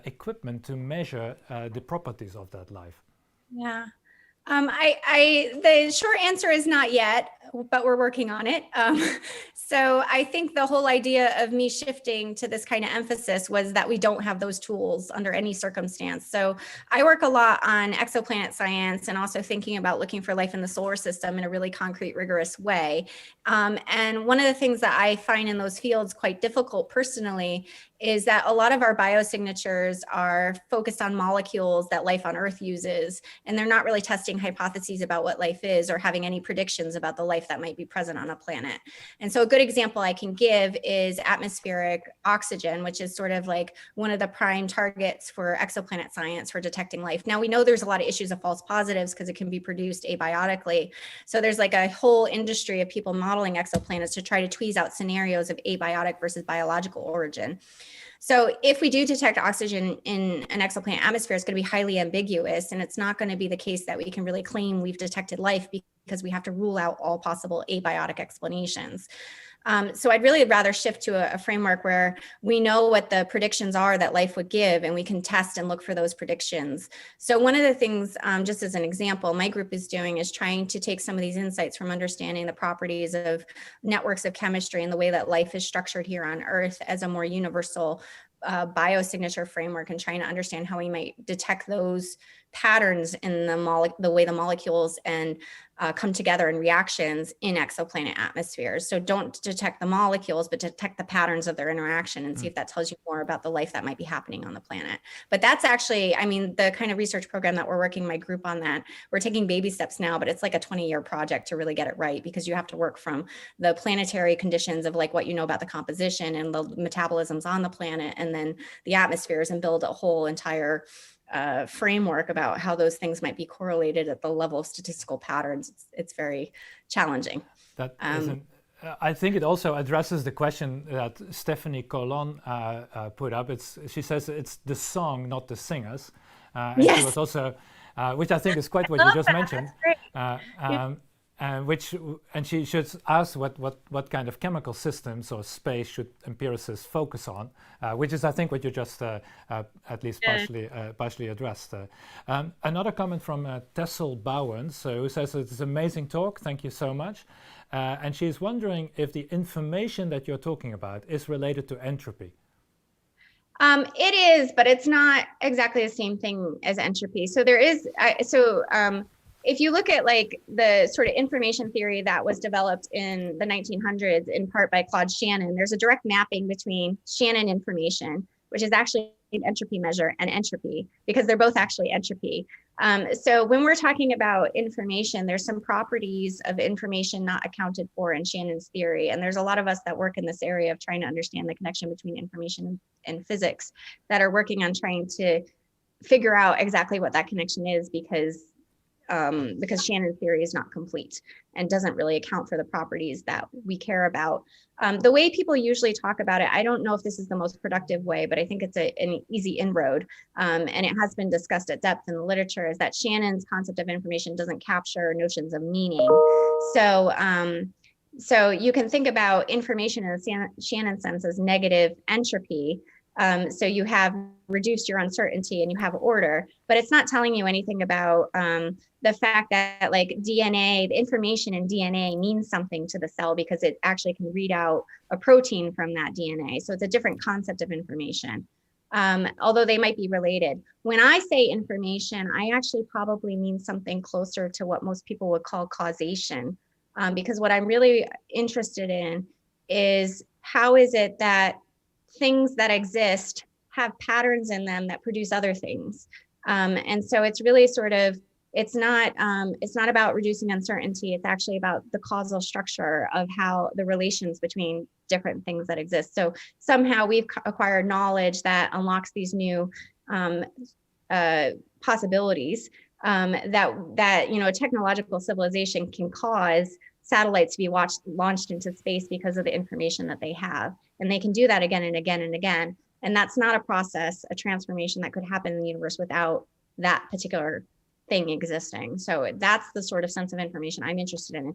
equipment to measure the properties of that life? Yeah. The short answer is not yet, but we're working on it. So I think the whole idea of me shifting to this kind of emphasis was that we don't have those tools under any circumstance. So I work a lot on exoplanet science and also thinking about looking for life in the solar system in a really concrete, rigorous way. And one of the things that I find in those fields quite difficult personally is that a lot of our biosignatures are focused on molecules that life on Earth uses, and they're not really testing hypotheses about what life is or having any predictions about the life that might be present on a planet. And so a good example I can give is atmospheric oxygen, which is sort of like one of the prime targets for exoplanet science for detecting life. Now we know there's a lot of issues of false positives because it can be produced abiotically. So there's like a whole industry of people modeling exoplanets to try to tweeze out scenarios of abiotic versus biological origin. So if we do detect oxygen in an exoplanet atmosphere, it's going to be highly ambiguous, and it's not going to be the case that we can really claim we've detected life, because we have to rule out all possible abiotic explanations. So I'd really rather shift to a framework where we know what the predictions are that life would give, and we can test and look for those predictions. So one of the things, just as an example, my group is doing is trying to take some of these insights from understanding the properties of networks of chemistry and the way that life is structured here on Earth as a more universal biosignature framework, and trying to understand how we might detect those patterns in the way the molecules and come together in reactions in exoplanet atmospheres. So don't detect the molecules, but detect the patterns of their interaction and see if that tells you more about the life that might be happening on the planet. But that's actually, I mean, the kind of research program that we're working my group on, that we're taking baby steps now, but it's like a 20-year project to really get it right, because you have to work from the planetary conditions of like what you know about the composition and the metabolisms on the planet, and then the atmospheres, and build a whole entire framework about how those things might be correlated at the level of statistical patterns. It's very challenging. That I think it also addresses the question that Stephanie Colon put up. She says it's the song, not the singers. And yes. She was also, which I think is quite what you just mentioned. And she should ask what kind of chemical systems or space should empiricists focus on, which is, I think, what you just at least partially addressed. Another comment from Tessel Bowens, who says it's an amazing talk, thank you so much. And she's wondering if the information that you're talking about is related to entropy. It is, but it's not exactly the same thing as entropy. So there is, if you look at like the sort of information theory that was developed in the 1900s, in part by Claude Shannon, there's a direct mapping between Shannon information, which is actually an entropy measure, and entropy, because they're both actually entropy. So when we're talking about information, there's some properties of information not accounted for in Shannon's theory. And there's a lot of us that work in this area of trying to understand the connection between information and physics that are working on trying to figure out exactly what that connection is, because Shannon's theory is not complete and doesn't really account for the properties that we care about. The way people usually talk about it, I don't know if this is the most productive way, but I think it's an easy inroad, and it has been discussed at depth in the literature, is that Shannon's concept of information doesn't capture notions of meaning. So you can think about information in the Shannon sense as negative entropy. So you have reduced your uncertainty and you have order, but it's not telling you anything about the fact that like DNA, the information in DNA means something to the cell, because it actually can read out a protein from that DNA. So it's a different concept of information, although they might be related. When I say information, I actually probably mean something closer to what most people would call causation, because what I'm really interested in is how is it that things that exist have patterns in them that produce other things. And so it's really sort of It's not about reducing uncertainty. It's actually about the causal structure of how the relations between different things that exist. So somehow we've acquired knowledge that unlocks these new possibilities that a technological civilization can cause satellites to be launched into space because of the information that they have. And they can do that again and again and again. And that's not a process, a transformation that could happen in the universe without that particular thing existing. So that's the sort of sense of information I'm interested in,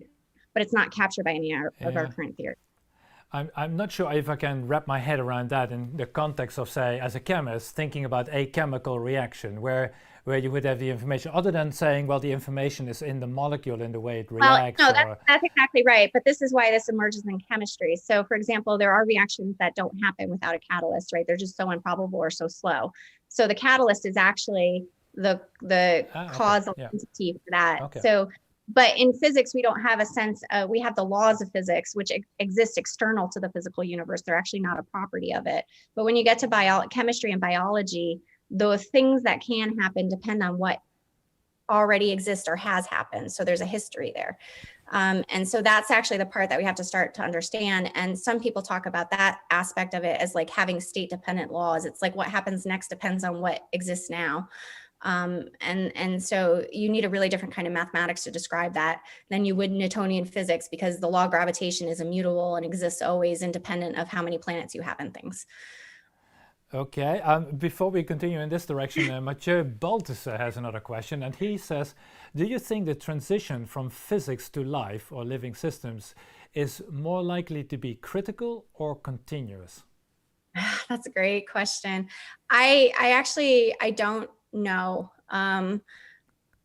but it's not captured by any of our current theories. I'm not sure if I can wrap my head around that in the context of, say, as a chemist, thinking about a chemical reaction where you would have the information, other than saying, well, the information is in the molecule in the way it reacts. Well, no, that's exactly right. But this is why this emerges in chemistry. So, for example, there are reactions that don't happen without a catalyst, right? They're just so improbable or so slow. So the catalyst is actually the causal entity for that. Okay. So, but in physics, we don't have a sense we have the laws of physics, which exist external to the physical universe. They're actually not a property of it. But when you get to chemistry and biology, the things that can happen depend on what already exists or has happened. So there's a history there. And so that's actually the part that we have to start to understand. And some people talk about that aspect of it as like having state dependent laws. It's like what happens next depends on what exists now. And so you need a really different kind of mathematics to describe that than you would Newtonian physics, because the law of gravitation is immutable and exists always independent of how many planets you have and things. Okay, before we continue in this direction, Mathieu Balthusser has another question, and he says, do you think the transition from physics to life or living systems is more likely to be critical or continuous? That's a great question. I don't know.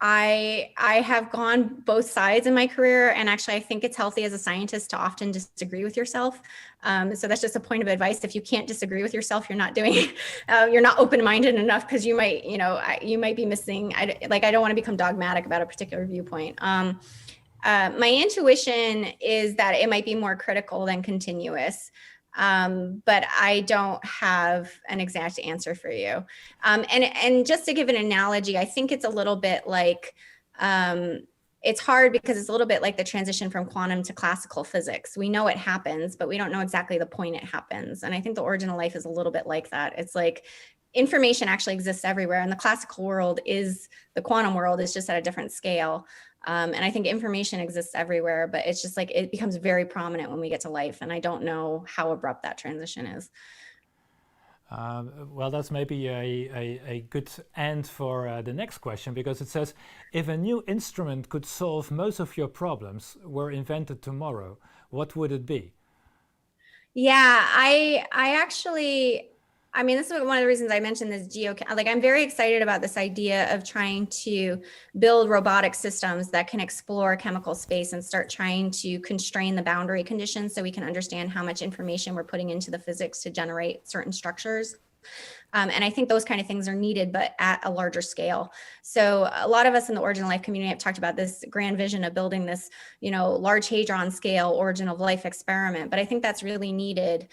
I have gone both sides in my career, and actually I think it's healthy as a scientist to often disagree with yourself. So that's just a point of advice. If you can't disagree with yourself, you're not doing, you're not open-minded enough, because you might, you might be missing. I don't want to become dogmatic about a particular viewpoint. My intuition is that it might be more critical than continuous. But I don't have an exact answer for you. And just to give an analogy, I think it's a little bit like, it's hard because it's a little bit like the transition from quantum to classical physics. We know it happens, but we don't know exactly the point it happens. And I think the origin of life is a little bit like that. It's like information actually exists everywhere, and the classical world is the quantum world, is just at a different scale. And I think information exists everywhere, but it's just like it becomes very prominent when we get to life. And I don't know how abrupt that transition is. Well, that's maybe a good end for the next question, because it says, if a new instrument could solve most of your problems were invented tomorrow, what would it be? Yeah, I mean, this is one of the reasons I mentioned this like, I'm very excited about this idea of trying to build robotic systems that can explore chemical space and start trying to constrain the boundary conditions so we can understand how much information we're putting into the physics to generate certain structures. And I think those kind of things are needed, but at a larger scale. So a lot of us in the Origin of Life community have talked about this grand vision of building this, large hadron scale Origin of Life experiment. But I think that's really needed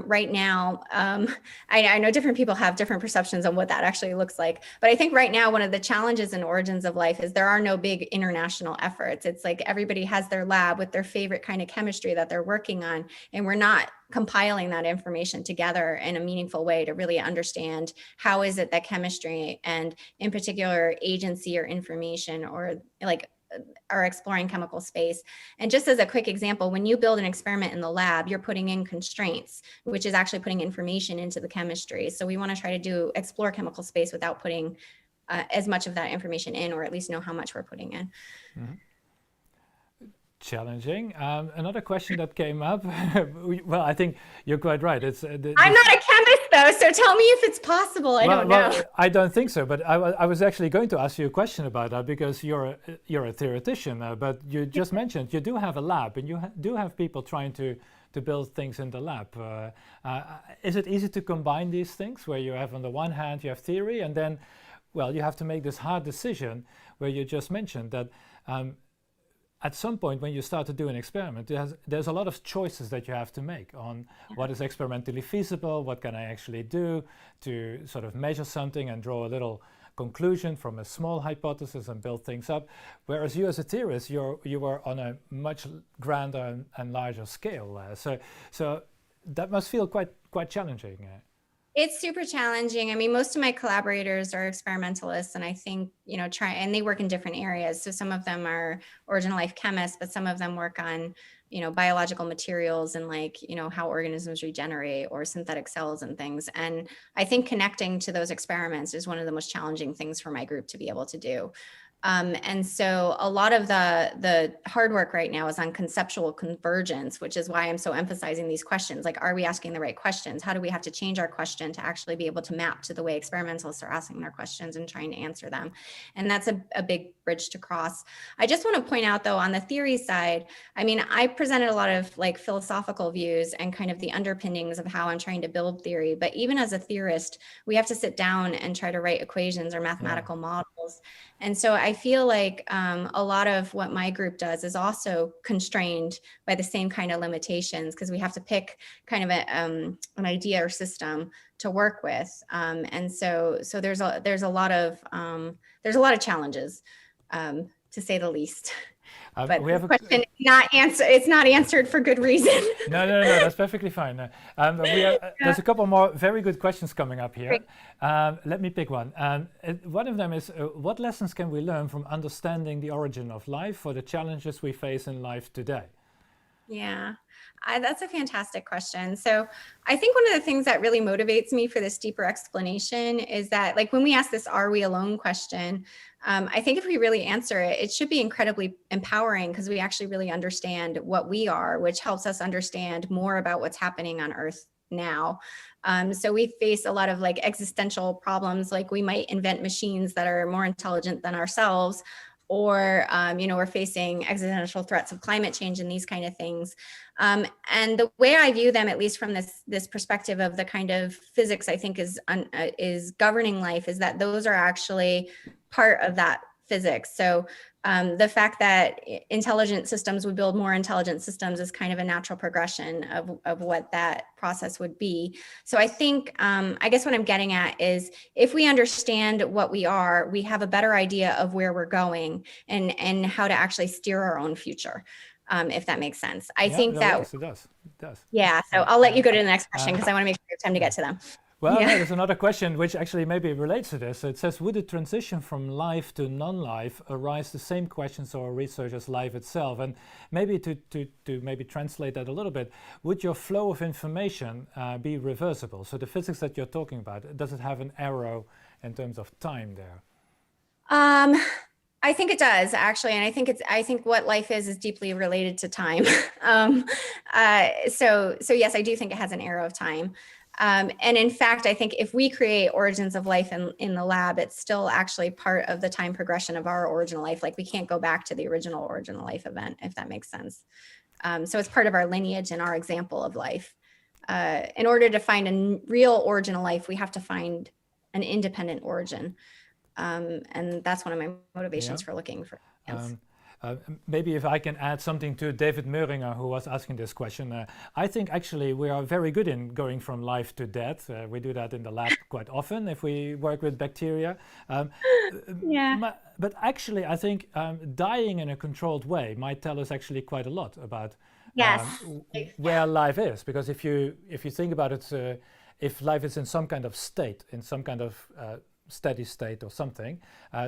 right now. I know different people have different perceptions on what that actually looks like. But I think right now, one of the challenges in Origins of Life is there are no big international efforts. It's like everybody has their lab with their favorite kind of chemistry that they're working on. And we're not compiling that information together in a meaningful way to really understand how is it that chemistry, and in particular agency or information, or like are exploring chemical space. And just as a quick example, when you build an experiment in the lab, you're putting in constraints, which is actually putting information into the chemistry. So we want to try to explore chemical space without putting as much of that information in, or at least know how much we're putting in. Mm-hmm. Challenging. Another question that came up. Well, I think you're quite right. It's. I'm not a chemist, though, so tell me if it's possible. I don't know. Well, I don't think so. But I was actually going to ask you a question about that, because you're a theoretician. But you just mentioned you do have a lab, and you do have people trying to build things in the lab. Is it easy to combine these things, where you have on the one hand you have theory, and then, well, you have to make this hard decision where you just mentioned that. At some point, when you start to do an experiment, there's a lot of choices that you have to make on what is experimentally feasible, what can I actually do to sort of measure something and draw a little conclusion from a small hypothesis and build things up. Whereas you as a theorist, you were on a much grander and larger scale. So that must feel quite challenging. It's super challenging. I mean, most of my collaborators are experimentalists, and I think, and they work in different areas. So some of them are origin life chemists, but some of them work on, biological materials and how organisms regenerate or synthetic cells and things. And I think connecting to those experiments is one of the most challenging things for my group to be able to do. And so a lot of the hard work right now is on conceptual convergence, which is why I'm so emphasizing these questions. Like, are we asking the right questions? How do we have to change our question to actually be able to map to the way experimentalists are asking their questions and trying to answer them? And that's a big bridge to cross. I just want to point out, though, on the theory side, I mean, I presented a lot of philosophical views and kind of the underpinnings of how I'm trying to build theory. But even as a theorist, we have to sit down and try to write equations or mathematical models. And so I feel like a lot of what my group does is also constrained by the same kind of limitations, because we have to pick kind of an idea or system to work with. And so there's a lot of challenges, to say the least. But we have the question it's not answered for good reason. No, that's perfectly fine. There's a couple more very good questions coming up here. Let me pick one. One of them is, what lessons can we learn from understanding the origin of life for the challenges we face in life today? Yeah, that's a fantastic question. So I think one of the things that really motivates me for this deeper explanation is that, when we ask this "are we alone" question, I think if we really answer it, it should be incredibly empowering, because we actually really understand what we are, which helps us understand more about what's happening on Earth now. So we face a lot of existential problems, like we might invent machines that are more intelligent than ourselves, or, we're facing existential threats of climate change and these kind of things. And the way I view them, at least from this perspective of the kind of physics I think is governing life, is that those are actually part of that physics. So the fact that intelligent systems would build more intelligent systems is kind of a natural progression of what that process would be. So I think, I guess what I'm getting at is, if we understand what we are, we have a better idea of where we're going and how to actually steer our own future, if that makes sense. I think that it does. Yeah, so I'll let you go to the next question, because I want to make sure we have time to get to them. Well, no, there's another question which actually maybe relates to this. It says, would the transition from life to non-life arise the same questions or research as life itself? And maybe to maybe translate that a little bit, would your flow of information be reversible? So the physics that you're talking about, does it have an arrow in terms of time there? I think it does, actually, and I think what life is deeply related to time. So yes, I do think it has an arrow of time. And in fact, I think if we create origins of life in the lab, it's still actually part of the time progression of our original life. We can't go back to the original life event, if that makes sense. So it's part of our lineage and our example of life. In order to find a real origin of life, we have to find an independent origin. And that's one of my motivations for looking for. Maybe if I can add something to David Meuringer, who was asking this question. I think actually we are very good in going from life to death. We do that in the lab quite often if we work with bacteria. But actually I think dying in a controlled way might tell us actually quite a lot about where life is. Because if you think about it, if life is in some kind of state, in some kind of steady state or something,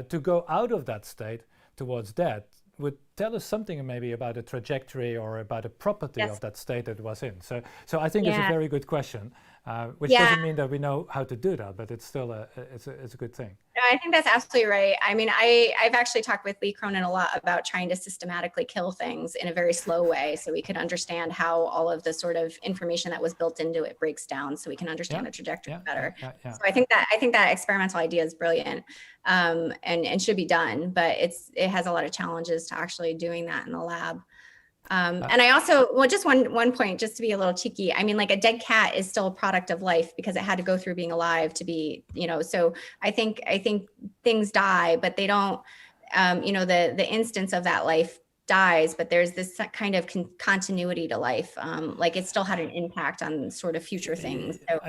to go out of that state towards death would tell us something maybe about a trajectory or about a property of that state that it was in. So I think it's a very good question, which doesn't mean that we know how to do that, but it's still it's a good thing. No, I think that's absolutely right. I mean, I've actually talked with Lee Cronin a lot about trying to systematically kill things in a very slow way, so we could understand how all of the sort of information that was built into it breaks down, so we can understand the trajectory better. So I think that experimental idea is brilliant, and should be done, but it has a lot of challenges to actually doing that in the lab. And I also, just one point, just to be a little cheeky. I mean, a dead cat is still a product of life because it had to go through being alive to be, so I think things die, but they don't, the instance of that life dies, but there's this kind of continuity to life. Like it still had an impact on sort of future things. So,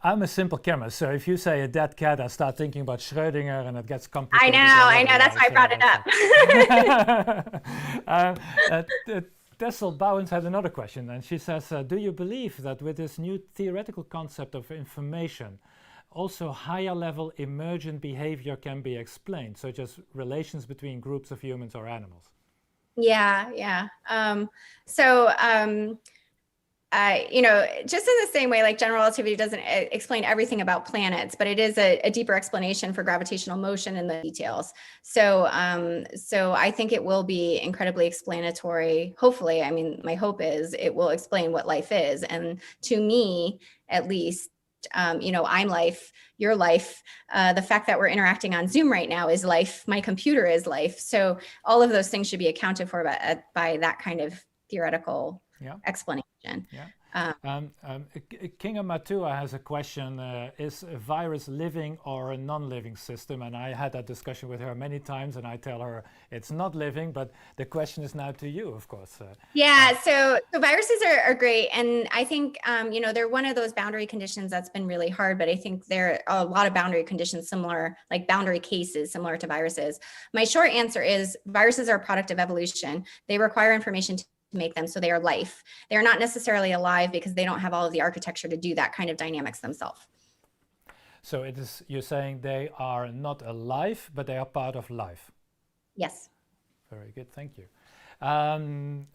I'm a simple chemist, so if you say a dead cat, I start thinking about Schrödinger, and it gets complicated. I know. That's why I brought it up. Tessel Bowens had another question, and she says, do you believe that with this new theoretical concept of information, also higher level emergent behavior can be explained, such as relations between groups of humans or animals? Yeah. Just in the same way, like general relativity doesn't explain everything about planets, but it is a deeper explanation for gravitational motion and the details. So I think it will be incredibly explanatory. Hopefully, I mean, my hope is it will explain what life is. And to me, at least, I'm life, your life. The fact that we're interacting on Zoom right now is life. My computer is life. So all of those things should be accounted for by that kind of theoretical explanation. Kinga Matua has a question, is a virus living or a non-living system? And I had that discussion with her many times, and I tell her it's not living, but the question is now to you, of course. So viruses are great. And I think, they're one of those boundary conditions that's been really hard, but I think there are a lot of boundary conditions similar, like boundary cases similar to viruses. My short answer is viruses are a product of evolution. They require information to make them, so they are life. They are not necessarily alive because they don't have all of the architecture to do that kind of dynamics themselves. So you're saying they are not alive, but they are part of life? Yes. Very good, thank you.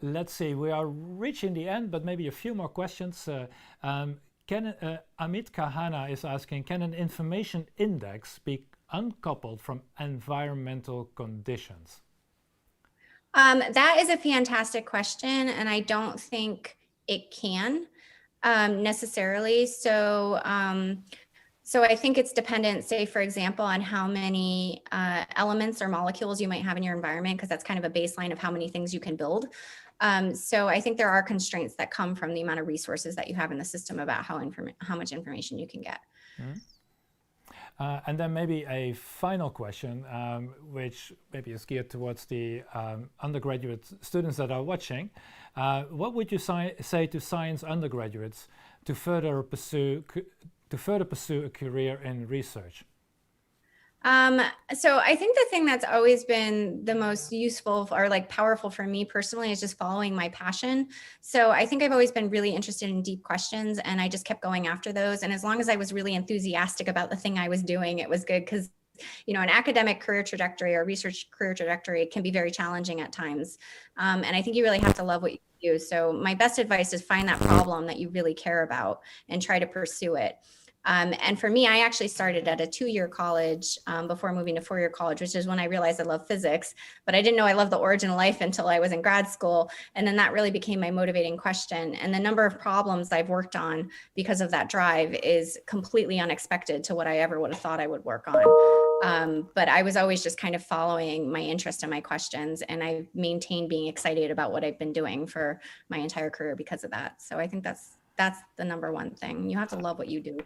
Let's see, we are reaching the end, but maybe a few more questions. Amit Kahana is asking, can an information index be uncoupled from environmental conditions? That is a fantastic question, and I don't think it can necessarily. So I think it's dependent, say, for example, on how many elements or molecules you might have in your environment, because that's kind of a baseline of how many things you can build. So I think there are constraints that come from the amount of resources that you have in the system about how much information you can get. Mm-hmm. And then maybe a final question, which maybe is geared towards the undergraduate students that are watching. What would you say to science undergraduates to further pursue a career in research? So I think the thing that's always been the most useful or like powerful for me personally is just following my passion. So I think I've always been really interested in deep questions, and I just kept going after those. And as long as I was really enthusiastic about the thing I was doing, it was good, because an academic career trajectory or research career trajectory can be very challenging at times. And I think you really have to love what you do. So my best advice is find that problem that you really care about and try to pursue it. And for me, I actually started at a 2-year college before moving to 4-year college, which is when I realized I love physics, but I didn't know I loved the origin of life until I was in grad school. And then that really became my motivating question. And the number of problems I've worked on because of that drive is completely unexpected to what I ever would have thought I would work on. But I was always just kind of following my interest and my questions, and I've maintained being excited about what I've been doing for my entire career because of that. So I think that's the number one thing. You have to love what you do.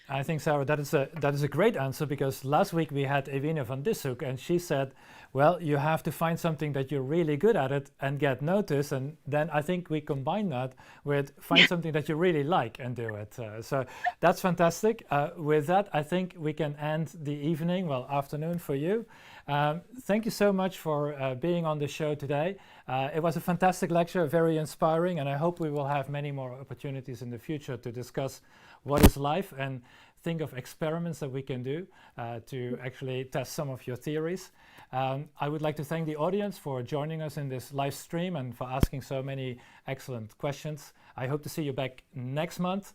I think, Sarah, that is a great answer, because last week we had Evine van Dishoek, and she said, well, you have to find something that you're really good at it and get noticed. And then I think we combine that with find something that you really like and do it. So that's fantastic. With that, I think we can end the evening, well, afternoon for you. Thank you so much for being on the show today. It was a fantastic lecture, very inspiring, and I hope we will have many more opportunities in the future to discuss what is life and think of experiments that we can do to actually test some of your theories. I would like to thank the audience for joining us in this live stream and for asking so many excellent questions. I hope to see you back next month.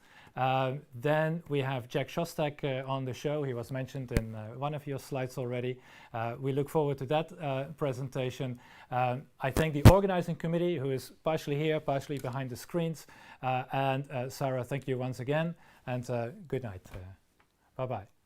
Then we have Jack Shostak on the show. He was mentioned in one of your slides already. We look forward to that presentation. I thank the organizing committee, who is partially here, partially behind the screens. And Sarah, thank you once again, and good night. Bye-bye.